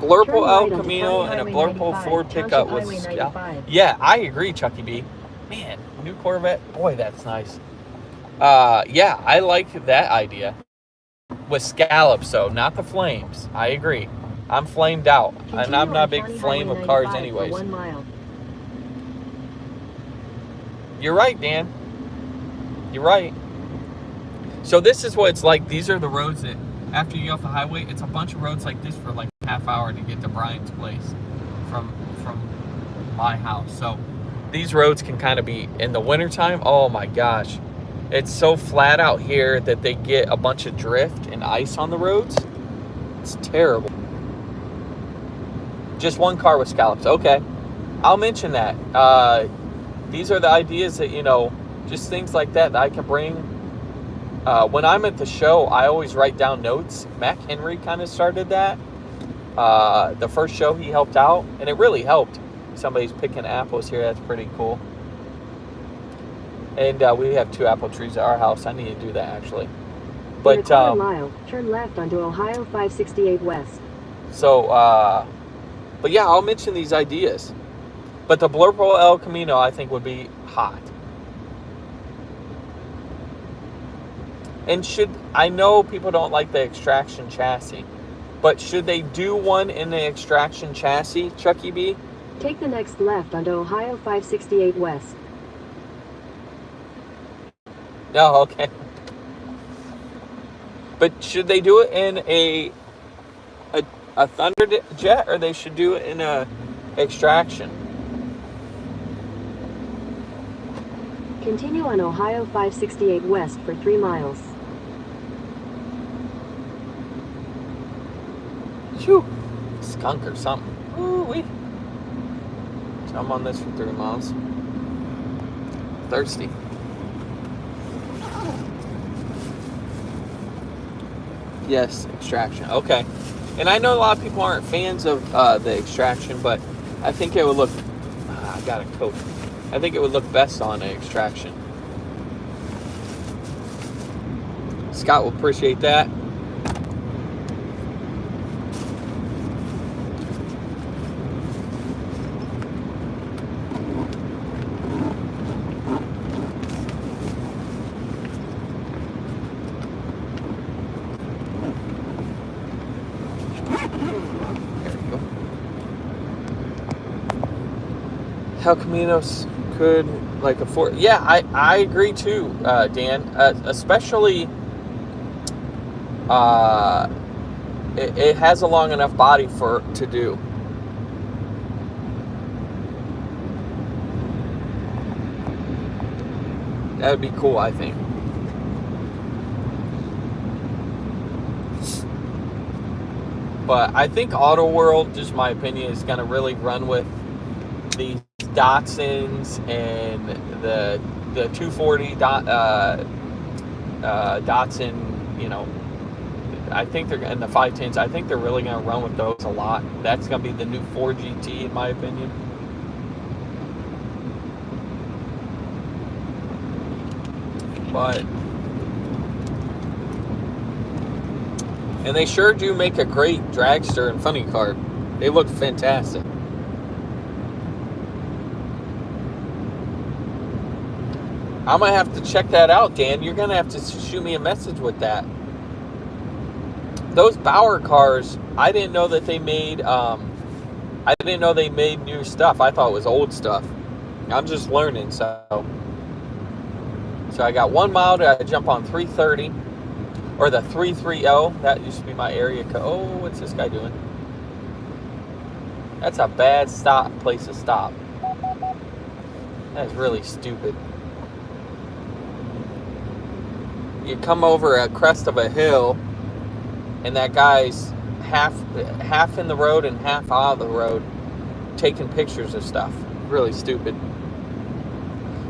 Blurple right El onto Camino County and a Highway Blurple 95, Ford Township pickup with Highway scalp. 95. Yeah, I agree, Chucky B. Man, new Corvette. Boy, that's nice. Yeah, I like that idea. With scallops, though, not the flames. I agree. I'm flamed out, and Continue I'm not a on big County flame Highway of cars 95 for anyways. 1 mile. You're right, Dan. You're right. So this is what it's like. These are the roads that, after you get off the highway, it's a bunch of roads like this for like a half hour to get to Brian's place from my house. So these roads can kind of be, in the wintertime, oh my gosh. It's so flat out here that they get a bunch of drift and ice on the roads. It's terrible. Just one car with scallops. Okay. I'll mention that. These are the ideas that, just things like that I can bring. When I'm at the show, I always write down notes. Mac Henry kind of started that. The first show he helped out, and it really helped. Somebody's picking apples here. That's pretty cool. And we have 2 apple trees at our house. I need to do that, actually. In a quarter mile, turn left onto Ohio 568 West. So, but yeah, I'll mention these ideas. But the Blurple El Camino, I think, would be hot. And I know people don't like the extraction chassis, but should they do one in the extraction chassis, Chucky B? Take the next left onto Ohio 568 West. No, okay. But should they do it in a Thunderjet, or they should do it in a extraction? Continue on Ohio 568 West for 3 miles. Phew. Skunk or something. Ooh-wee. So I'm on this for 3 miles. Thirsty. Yes, extraction. Okay. And I know a lot of people aren't fans of the extraction, but I think it would look... I got a coat. I think it would look best on an extraction. Scott will appreciate that. El Caminos could like afford. Yeah, I agree too, Dan. Especially, it has a long enough body to do. That would be cool, I think. But I think Auto World, just my opinion, is going to really run with these Datsuns and the 240 Datsun, I think they're, and the 510s, I think they're really going to run with those a lot. That's going to be the new 4GT, in my opinion. But, and they sure do make a great dragster and funny car. They look fantastic. I'm going to have to check that out, Dan. You're going to have to shoot me a message with that. Those Bauer cars, I didn't know that they made, new stuff. I thought it was old stuff. I'm just learning, so I got 1 mile to jump on 330, or the 330. That used to be my area code. Oh, what's this guy doing? That's a bad place to stop. That's really stupid. You come over a crest of a hill, and that guy's half in the road and half out of the road, taking pictures of stuff. Really stupid.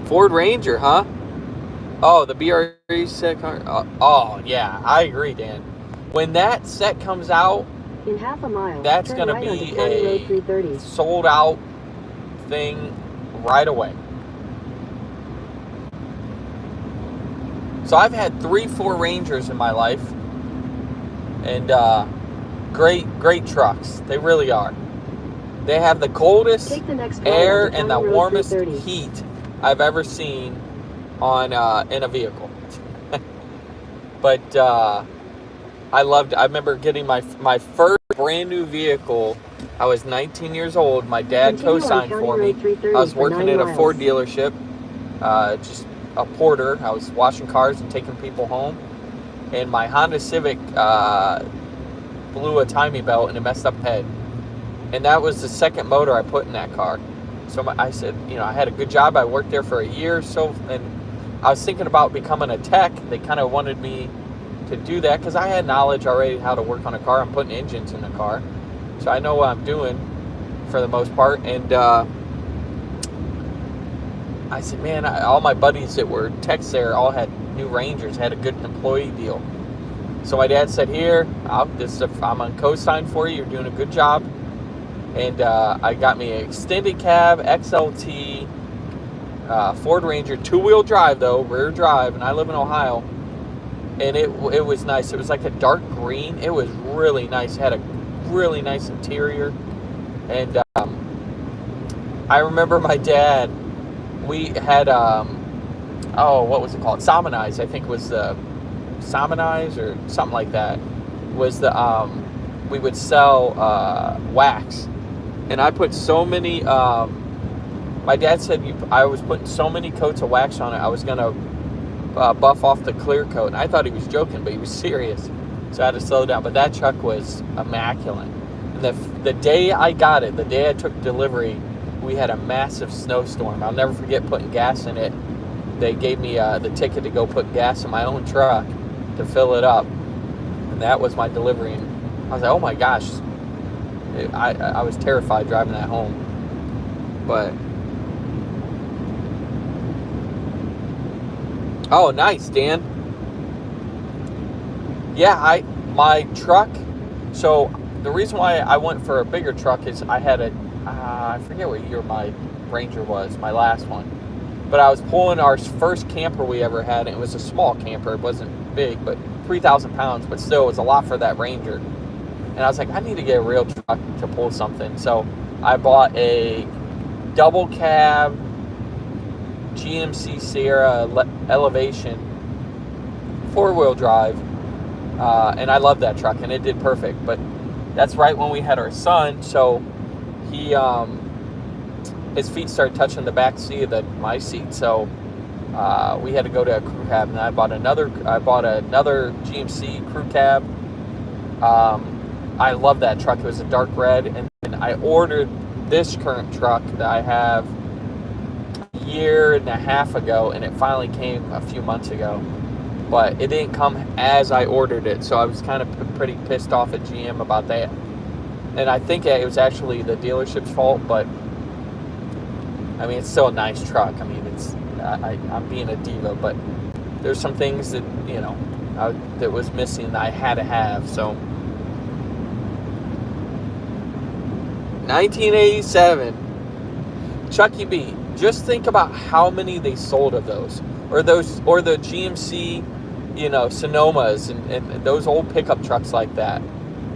Ford Ranger, huh? Oh, the BRE set car. Oh, yeah, I agree, Dan. When that set comes out, in half a mile, that's turn going to right be onto County Road a 330. sold out thing right away. So I've had 3 Ford Rangers in my life, And great trucks. They really are. They have the coldest Take the next right air onto and the County Road warmest 330. heat I've ever seen on in a vehicle. But I remember getting my first brand new vehicle. I was 19 years old. My dad Continue on co-signed County for me. Road 330 I was for working 9 at a Ford miles. dealership, just a porter. I was washing cars and taking people home. And my Honda Civic blew a timing belt and it messed up head. And that was the second motor I put in that car. So I said, I had a good job. I worked there for a year or so, and I was thinking about becoming a tech. They kind of wanted me to do that because I had knowledge already how to work on a car. I'm putting engines in the car, so I know what I'm doing for the most part. And I said, man, all my buddies that were techs there all had new Rangers, had a good employee deal. So my dad said, here, I'm on co-sign for you. You're doing a good job. And I got me an extended cab XLT Ford Ranger, 2-wheel drive though, rear drive, and I live in Ohio. And it was nice. It was like a dark green. It was really nice. It had a really nice interior. And I remember my dad, we had, what was it called? Salmonize, I think was the, Salmonize or something like that, was the, we would sell wax. And I put so many, my dad said I was putting so many coats of wax on it, I was going to buff off the clear coat. And I thought he was joking, but he was serious. So I had to slow down. But that truck was immaculate. And the day I got it, the day I took delivery, we had a massive snowstorm. I'll never forget putting gas in it. They gave me the ticket to go put gas in my own truck to fill it up. And that was my delivery. And I was like, oh my gosh. I was terrified driving that home. But oh, nice, Dan. Yeah, my truck. So the reason why I went for a bigger truck is I had I forget what year my Ranger was, my last one. But I was pulling our first camper we ever had, and it was a small camper. It wasn't big, but 3,000 pounds, but still it was a lot for that Ranger. And I was like, I need to get a real truck to pull something. So I bought a double cab GMC Sierra Elevation 4-wheel drive. And I love that truck, and it did perfect. But that's right when we had our son, so he his feet started touching the back seat of my seat. So we had to go to a crew cab, and I bought another GMC crew cab. I love that truck. It was a dark red, and I ordered this current truck that I have a year and a half ago, and it finally came a few months ago. But it didn't come as I ordered it, so I was kind of pretty pissed off at GM about that. And I think it was actually the dealership's fault, but I mean, it's still a nice truck. I mean, I'm being a diva, but there's some things that, that was missing that I had to have, so. 1987, Chucky B. Just think about how many they sold of those, or the GMC, Sonomas and those old pickup trucks like that.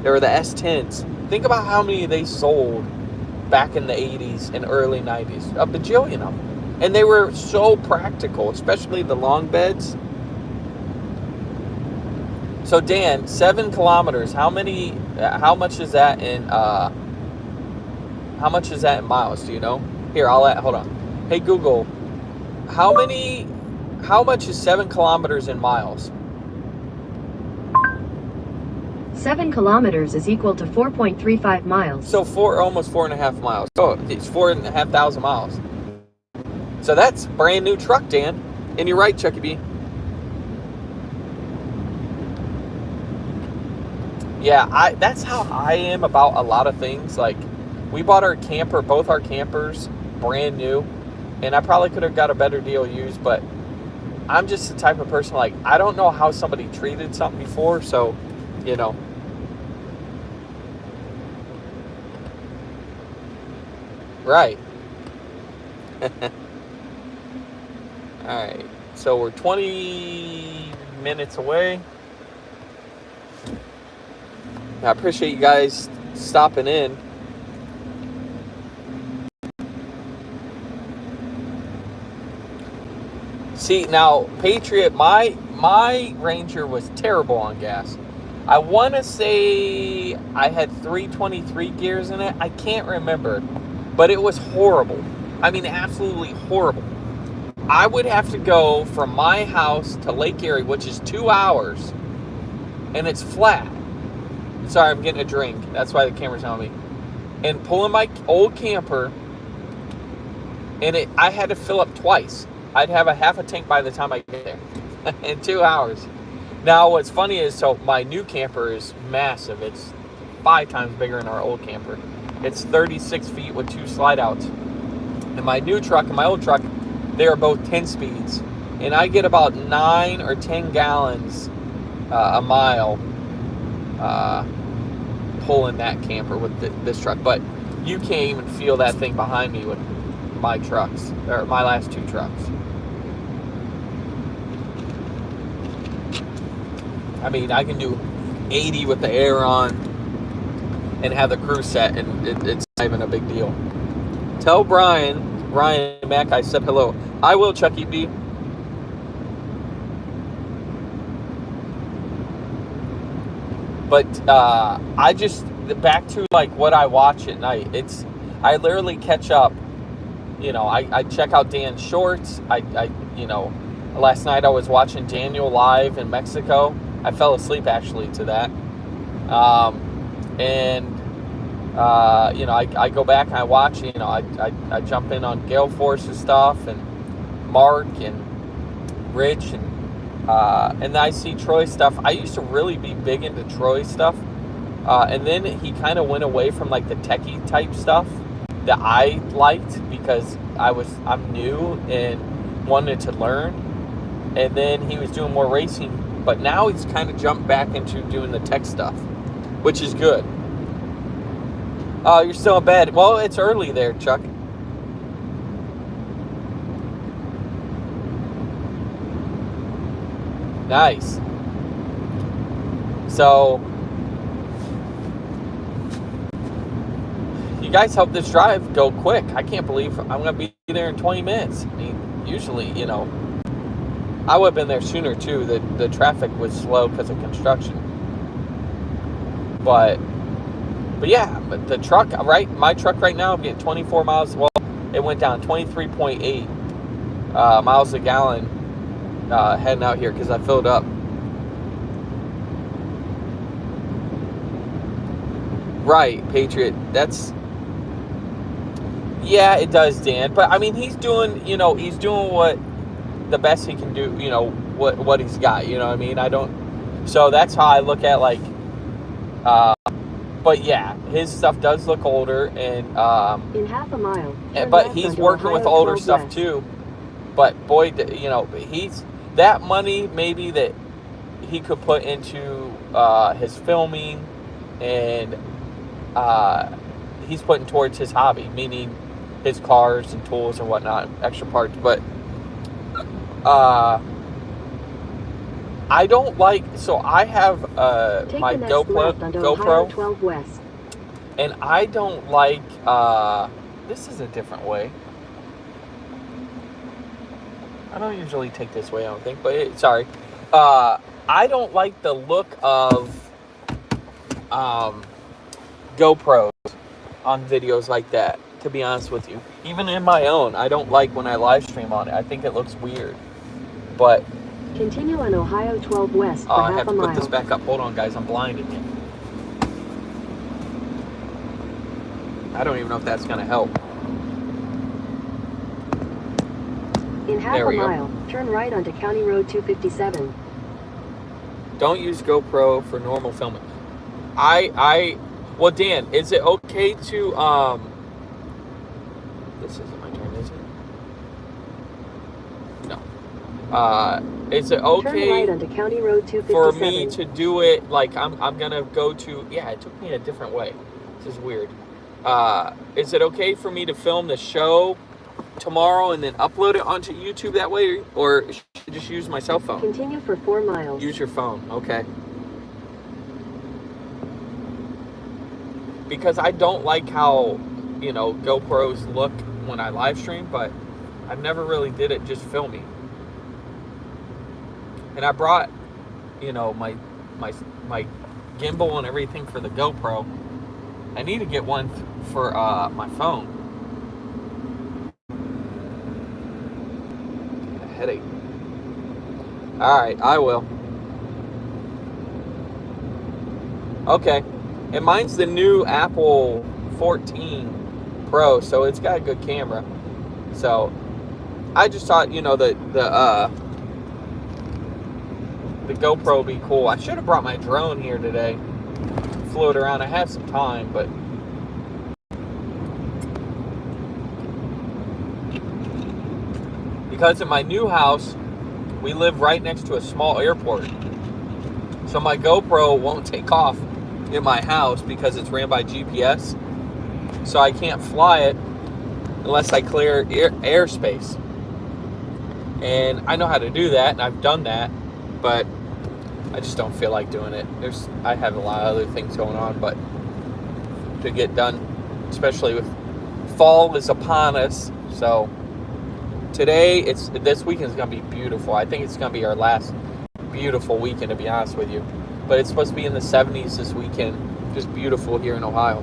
There were the S10s. Think about how many they sold back in the 80s and early 90s. A bajillion of them, and they were so practical, especially the long beds. So Dan, 7 kilometers. How much is that in? How much is that in miles? Do you know? Here, hold on. Hey Google, how much is 7 kilometers in miles? 7 kilometers is equal to 4.35 miles. So almost 4.5 miles. Oh, it's 4,500 miles. So that's a brand new truck, Dan. And you're right, Chucky B. Yeah, that's how I am about a lot of things. Like, we bought both our campers, brand new, and I probably could have got a better deal used, but I'm just the type of person, like, I don't know how somebody treated something before, so, Right. Alright, so we're 20 minutes away. I appreciate you guys stopping in. See, now, Patriot, my Ranger was terrible on gas. I want to say I had 323 gears in it. I can't remember. But it was horrible. I mean, absolutely horrible. I would have to go from my house to Lake Erie, which is 2 hours, and it's flat. Sorry, I'm getting a drink. That's why the camera's on me. And pulling my old camper, and I had to fill up twice. I'd have a half a tank by the time I get there in 2 hours. Now, what's funny is, so my new camper is massive. It's 5 times bigger than our old camper. It's 36 feet with 2 slide outs. And my new truck and my old truck, they are both 10 speeds. And I get about 9 or 10 gallons a mile pulling that camper with this truck. But you can't even feel that thing behind me with my trucks, or my last 2 trucks. I mean, I can do 80 with the air on and have the cruise set, and it's not even a big deal. Tell Ryan Mac I said hello. I will, Chucky B. But I just, back to like what I watch at night. I literally catch up. You know, I check out Dan's shorts. Last night I was watching Daniel live in Mexico. I fell asleep actually to that. I go back and I watch, I jump in on Gale Force's stuff and Mark and Rich and then I see Troy's stuff. I used to really be big into Troy's stuff. And then he kind of went away from like the techie type stuff that I liked because I'm new and wanted to learn. And then he was doing more racing. But now he's kind of jumped back into doing the tech stuff, which is good. Oh, you're still in bed. Well, it's early there, Chuck. Nice. So, you guys help this drive go quick. I can't believe I'm going to be there in 20 minutes. I mean, usually, I would have been there sooner too. The traffic was slow because of construction. But yeah, but the truck, right? My truck right now, I'm getting 24 miles. Well, it went down 23.8 miles a gallon heading out here because I filled up. Right, Patriot. Yeah, it does, Dan. But I mean, he's doing what the best he can do, what he's got, you know what I mean? So that's how I look at but yeah, his stuff does look older and in half a mile. But he's working with older stuff too. But boy, he's that money maybe that he could put into his filming and he's putting towards his hobby, meaning his cars and tools and whatnot, extra parts. But I don't like, so I have my GoPro 12 West. And I don't like this is a different way. I don't usually take this way, I don't think, but sorry. I don't like the look of GoPros on videos like that, to be honest with you. Even in my own, I don't like when I live stream on it. I think it looks weird. But continue on Ohio 12 West for I half have a to mile. put this back up. Hold on, guys. I'm blinded. I don't even know if that's going to help. In half a mile, turn right onto County Road 257. Don't use GoPro for normal filming. Well, Dan, is it okay to, this isn't my turn, is it? No. Is it okay turn right onto County Road 257 for me to do it, like, I'm going to go to, yeah, it took me a different way. This is weird. Is it okay for me to film the show tomorrow and then upload it onto YouTube that way, or should I just use my cell phone? Continue for 4 miles. Use your phone, okay. because I don't like how, GoPros look when I live stream, but I've never really did it just filming. And I brought, my gimbal and everything for the GoPro. I need to get one for my phone. A headache. All right, I will. Okay, and mine's the new Apple 14 Pro, so it's got a good camera. So I just thought, the GoPro would be cool. I should have brought my drone here today. Flew it around. I had some time, but because in my new house, we live right next to a small airport. So my GoPro won't take off in my house because it's ran by GPS. So I can't fly it unless I clear airspace. And I know how to do that, and I've done that, but I just don't feel like doing it. I have a lot of other things going on, but to get done, especially with fall is upon us. So today, this weekend is going to be beautiful. I think it's going to be our last beautiful weekend, to be honest with you. But it's supposed to be in the 70s this weekend. Just beautiful here in Ohio.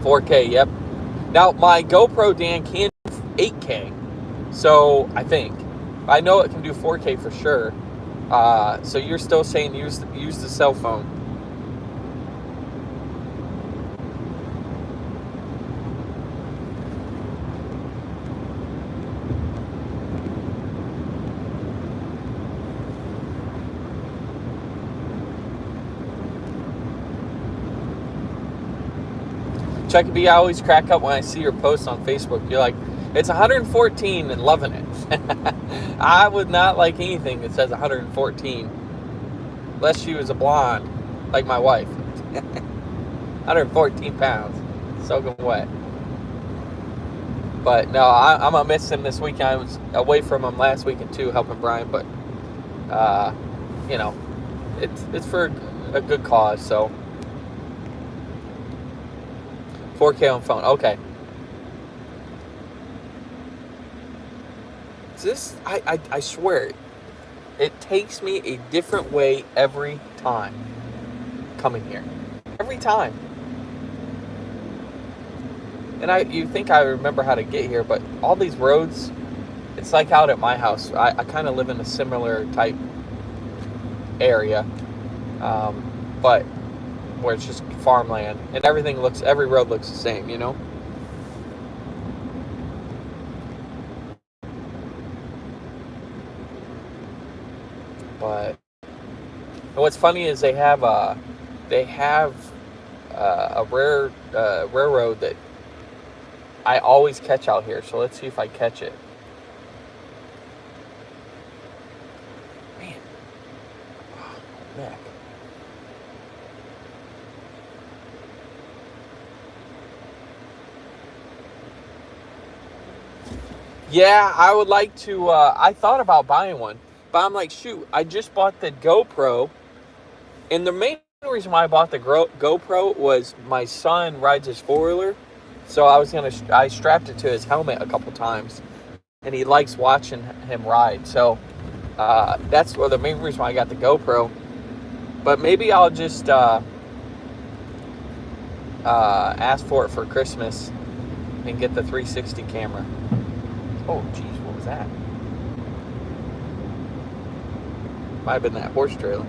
4K, yep. Now, my GoPro, Dan, can do 8K. So, I know it can do 4K for sure. So you're still saying use the cell phone. Chucky B, I always crack up when I see your posts on Facebook. You're like, it's 114 and loving it. I would not like anything that says 114 unless she was a blonde like my wife. 114 pounds, soaking wet. But no, I'm gonna miss him this weekend. I was away from him last weekend too, helping Brian. But it's for a good cause. So 4K on phone. Okay. I swear, it takes me a different way every time coming here. Every time. And you think I remember how to get here, but all these roads, it's like out at my house. I kind of live in a similar type area, but where it's just farmland, and every road looks the same, But what's funny is they have a rare railroad that I always catch out here. So let's see if I catch it. Man, oh, neck. Yeah, I would like to. I thought about buying one. But I'm like, shoot, I just bought the GoPro. And the main reason why I bought the GoPro was my son rides his four-wheeler. So I strapped it to his helmet a couple times. And he likes watching him ride. So that's the main reason why I got the GoPro. But maybe I'll just ask for it for Christmas and get the 360 camera. Oh, geez, what was that? Might have been that horse trailer.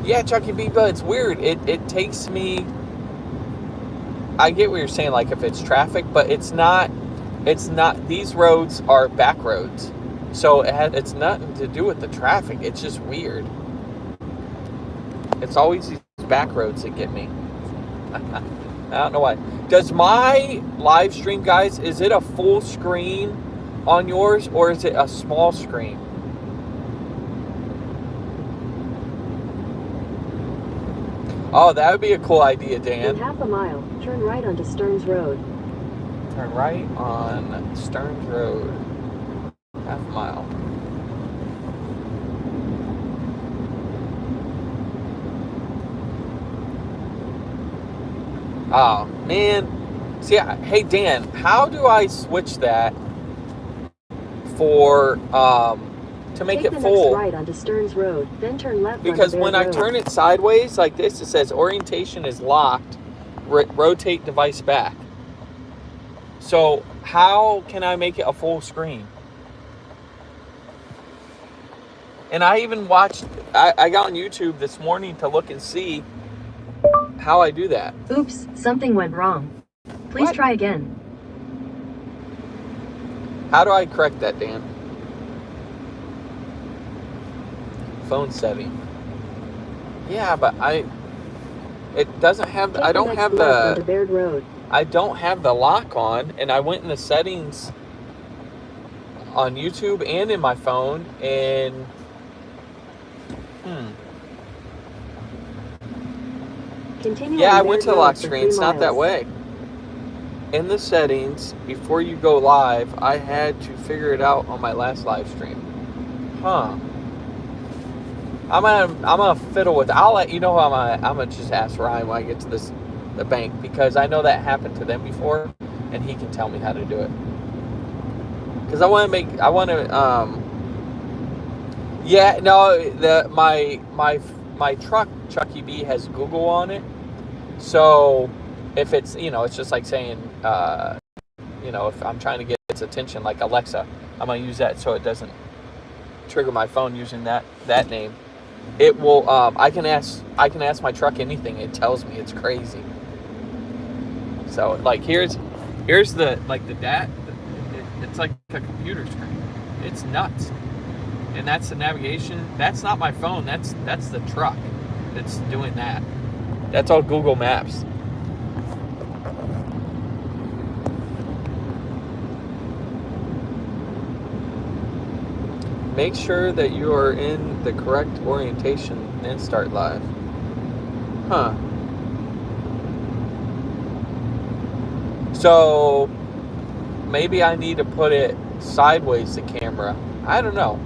Yeah, Chucky B, but it's weird. It takes me. I get what you're saying, like if it's traffic, but it's not. These roads are back roads, so it's nothing to do with the traffic. It's just weird. It's always these back roads that get me. I don't know why. Does my live stream, guys, is it a full screen on yours, or is it a small screen? Oh, that would be a cool idea, Dan. In half a mile, turn right onto Stearns Road. Turn right on Stearns Road. Half a mile. Oh, man. See, hey, Dan, how do I switch that for, to make Take it the full? next right onto Stearns Road, then turn left Because onto when Baird I Road. turn it sideways like this, it says orientation is locked. Rotate device back. So how can I make it a full screen? And I even watched, I got on YouTube this morning to look and see how I do that. Oops, something went wrong. Please What? try again. How do I correct that, Dan? Phone setting. Yeah, but it doesn't have, Take I the don't next have left onto the, Baird Road. I don't have the lock on, and I went in the settings on YouTube and in my phone, and Continue yeah, on I went Baird to the Road lock for screen. 3 It's not that miles. way. In the settings, before you go live, I had to figure it out on my last live stream. Huh. I'm gonna fiddle with it. I'll let you know. I'm gonna just ask Ryan when I get to the bank, because I know that happened to them before, and he can tell me how to do it. Because yeah, no, my truck, Chucky B, has Google on it. So if it's, it's just like saying, if I'm trying to get its attention, like Alexa, I'm gonna use that so it doesn't trigger my phone using that name. It will. I can ask my truck anything. It tells me. It's crazy. So like here's the dat. It's like a computer screen. It's nuts. And that's the navigation. That's not my phone. That's the truck that's doing that. That's all Google Maps. Make sure that you are in the correct orientation and start live. Huh. So maybe I need to put it sideways, the camera. I don't know.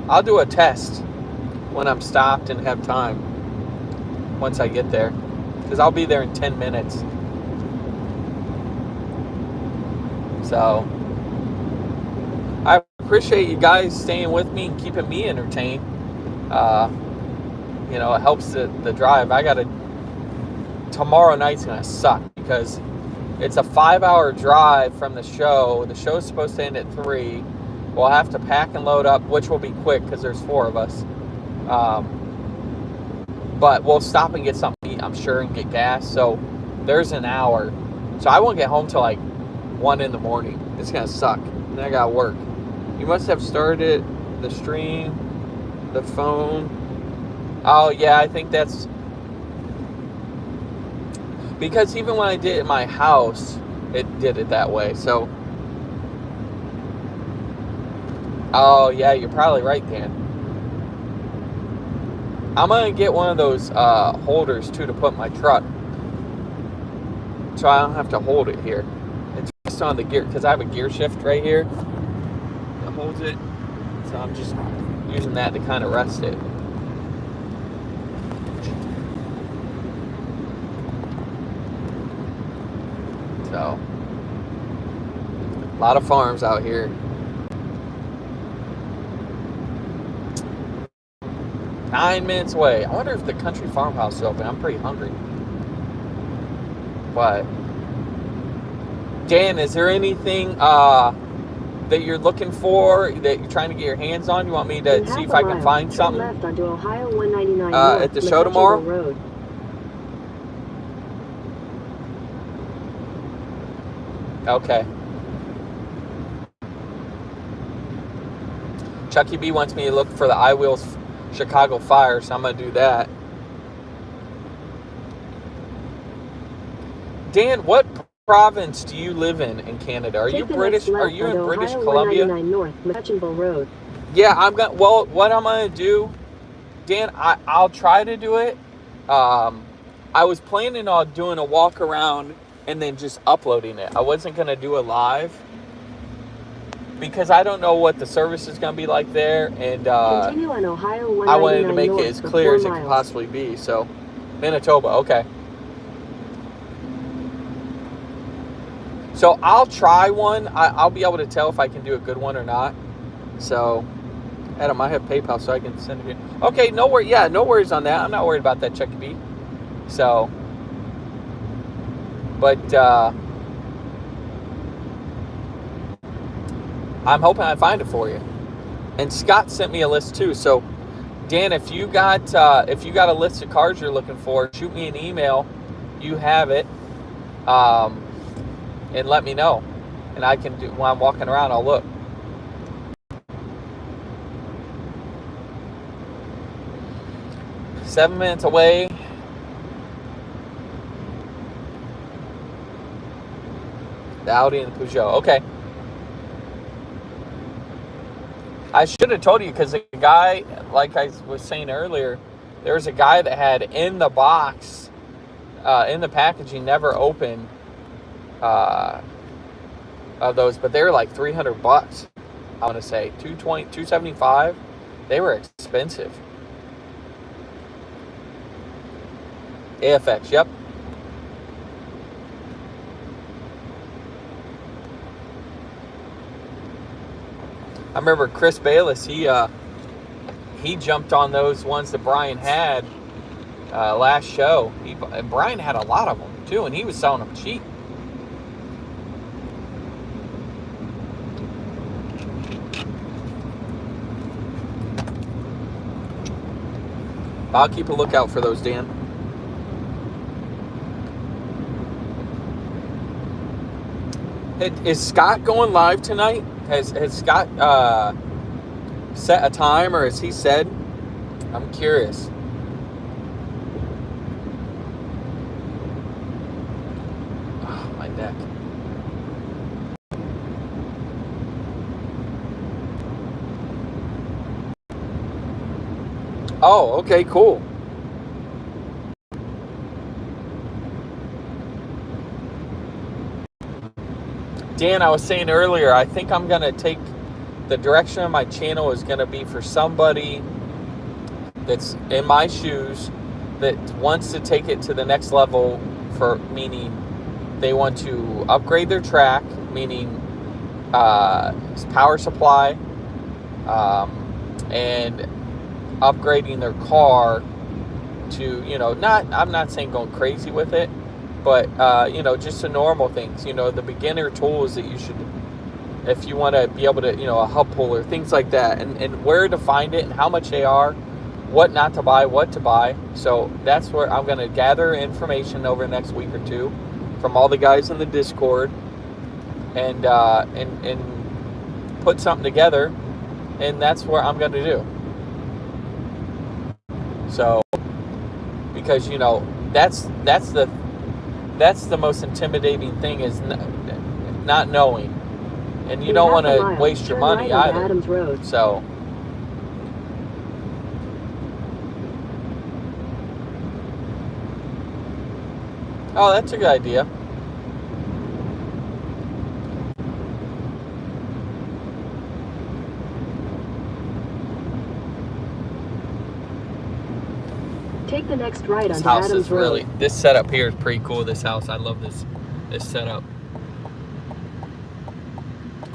I'll do a test when I'm stopped and have time once I get there, because I'll be there in 10 minutes. So I appreciate you guys staying with me and keeping me entertained. It helps the drive. Tomorrow night's gonna suck because it's a 5-hour drive from the show. The show's supposed to end at 3. We'll have to pack and load up, which will be quick because there's 4 of us. But we'll stop and get something to eat, I'm sure, and get gas. So there's an hour. So I won't get home till like 1 in the morning. It's gonna suck. And I gotta work. You must have started the stream, the phone. Oh yeah, I think that's because even when I did it in my house, it did it that way. So, oh yeah, you're probably right, Dan. I'm gonna get one of those holders too to put in my truck, so I don't have to hold it here. It's just on the gear, because I have a gear shift right here that holds it. So I'm just using that to kind of rest it. So, a lot of farms out here. Nine minutes away. I wonder if the country farmhouse is open. I'm pretty hungry. But, Dan, is there anything that you're looking for, that you're trying to get your hands on? You want me to see if I can find something left onto Ohio 199 at the show tomorrow? Road. Okay. Chucky B wants me to look for the iWheels Chicago Fire, so I'm going to do that. Dan, what province do you live in Canada? Are you British? Are you in British Columbia? North, Road. Yeah, what I'm going to do, Dan, I'll try to do it. I was planning on doing a walk around and then just uploading it. I wasn't going to do a live because I don't know what the service is going to be like there, and Continue on Ohio I wanted to make north it as clear as it could possibly be. So, Manitoba, okay. So I'll try one. I'll be able to tell if I can do a good one or not. So, Adam, I have PayPal, so I can send it here. Okay, no worries on that. I'm not worried about that, Chucky B. So, but I'm hoping I find it for you. And Scott sent me a list too. So, Dan, if you got a list of cars you're looking for, shoot me an email. You have it, and let me know, and I can do while I'm walking around. I'll look. Seven minutes away. The Audi and the Peugeot. Okay. I should have told you because the guy, like I was saying earlier, there was a guy that had in the box, in the packaging, never opened of those, but they were like $300. I want to say $220, $275. They were expensive. AFX, yep. I remember Chris Bayless, he jumped on those ones that Brian had last show. And Brian had a lot of them too, and he was selling them cheap. I'll keep a lookout for those, Dan. Is Scott going live tonight? Has Scott set a time, or has he said? I'm curious. Oh, my neck. Oh, okay, cool. Dan, I was saying earlier, I think I'm going to take the direction of my channel is going to be for somebody that's in my shoes that wants to take it to the next level, for meaning they want to upgrade their track, meaning power supply, and upgrading their car to, I'm not saying going crazy with it, but, just the normal things, the beginner tools that you should, if you want to be able to, a hub puller, things like that, and where to find it and how much they are, what not to buy, what to buy. So that's where I'm going to gather information over the next week or two from all the guys in the Discord and put something together, and that's what I'm going to do. So, because, that's the most intimidating thing, is not knowing. And you don't want to waste your money either. Adams Road. So, oh, that's a good idea. Take the next right onto Adams Road. This setup here is pretty cool. This house, I love this setup.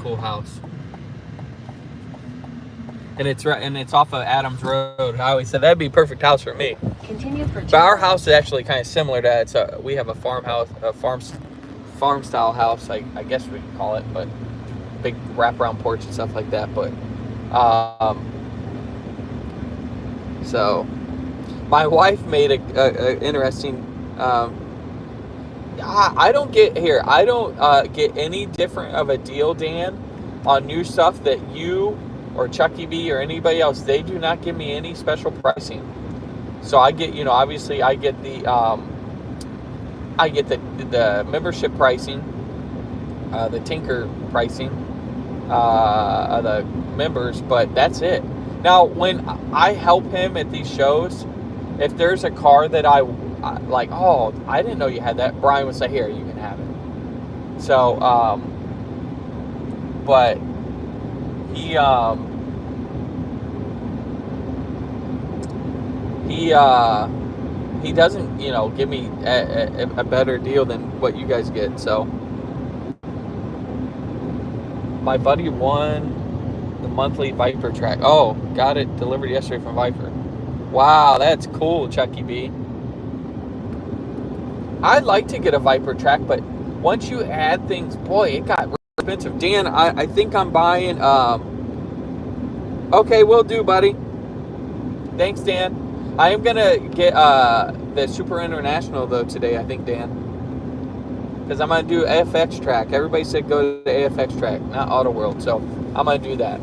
Cool house. And it's off of Adams Road. I always said that'd be a perfect house for me. Continue for But our house is actually kind of similar to that. We have a farmhouse, a farm style house, I guess we can call it, but big wraparound porch and stuff like that. But so my wife made a interesting. I don't get any different of a deal, Dan, on new stuff that you or Chucky B or anybody else. They do not give me any special pricing. So I get, obviously I get the membership pricing, the Tinker pricing, the members, but that's it. Now, when I help him at these shows, if there's a car that I like, oh, I didn't know you had that, Brian would say, here, you can have it. So, but he doesn't, give me a better deal than what you guys get. So, My buddy won the monthly Viper track. Oh, got it delivered yesterday from Viper. Wow, that's cool, Chucky B. I'd like to get a Viper track, but once you add things, boy, it got expensive. Dan, I think I'm buying. Okay, will do, buddy. Thanks, Dan. I am gonna get the Super International though today, I think, Dan, because I'm gonna do AFX track. Everybody said go to the AFX track, not Auto World, so I'm gonna do that.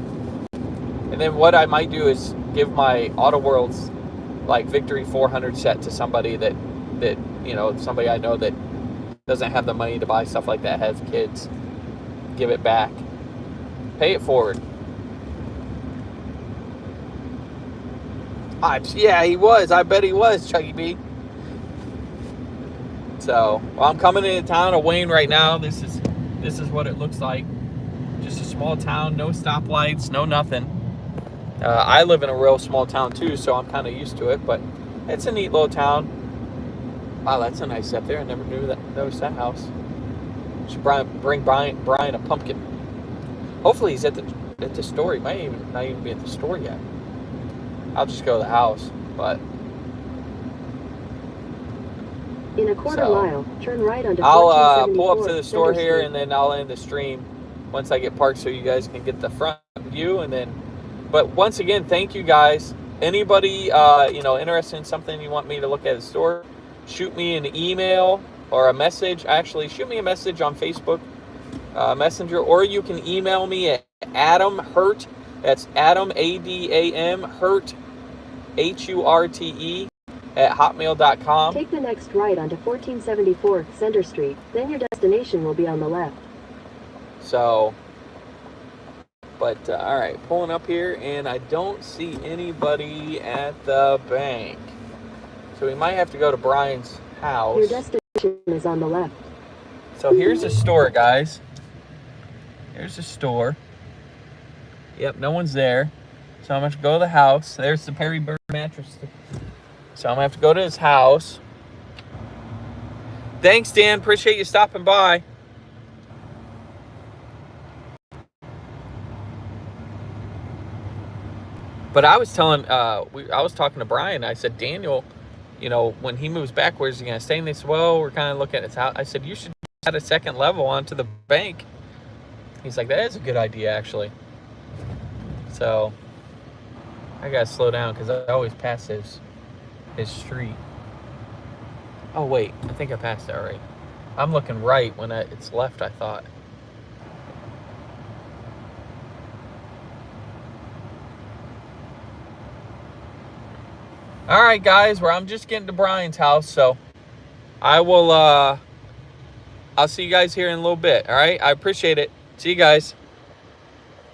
And then what I might do is give my Auto Worlds like Victory 400 set to somebody that somebody I know that doesn't have the money to buy stuff like that, has kids. Give it back. Pay it forward. Yeah, he was. I bet he was, Chucky B. So, well, I'm coming into town of Wayne right now. This is what it looks like. Just a small town, no stoplights, no nothing. I live in a real small town too, so I'm kind of used to it. But it's a neat little town. Wow, that's a nice set there. I never noticed that house. Should bring Brian a pumpkin. Hopefully he's at the store. He might not even be at the store yet. I'll just go to the house, but in a quarter mile, turn right onto I'll pull up to the store here, and then I'll end the stream once I get parked, so you guys can get the front view. And then, but once again, thank you guys. Anybody interested in something you want me to look at the store, shoot me an email or a message. Actually, shoot me a message on Facebook Messenger, or you can email me at Adam Hurt. That's Adam, ADAM, Hurt, HURTE, at hotmail.com. Take the next right onto 1474 Center Street. Then your destination will be on the left. So, but, all right, pulling up here, and I don't see anybody at the bank. So we might have to go to Brian's house. Your destination is on the left. So here's the store, guys. Here's the store. Yep, no one's there. So I'm going to have to go to the house. There's the Perry Bird mattress. So I'm going to have to go to his house. Thanks, Dan. Appreciate you stopping by. But I was telling, I was talking to Brian. I said, Daniel, when he moves back, where's he going to stay? And they said, well, we're kind of looking at his house. I said, you should add a second level onto the bank. He's like, that is a good idea, actually. So I gotta slow down because I always pass his street. Oh wait, I think I passed it already. I'm looking right when it's left, I thought. All right, guys, I'm just getting to Brian's house, so I will I'll see you guys here in a little bit. All right, I appreciate it. See you guys.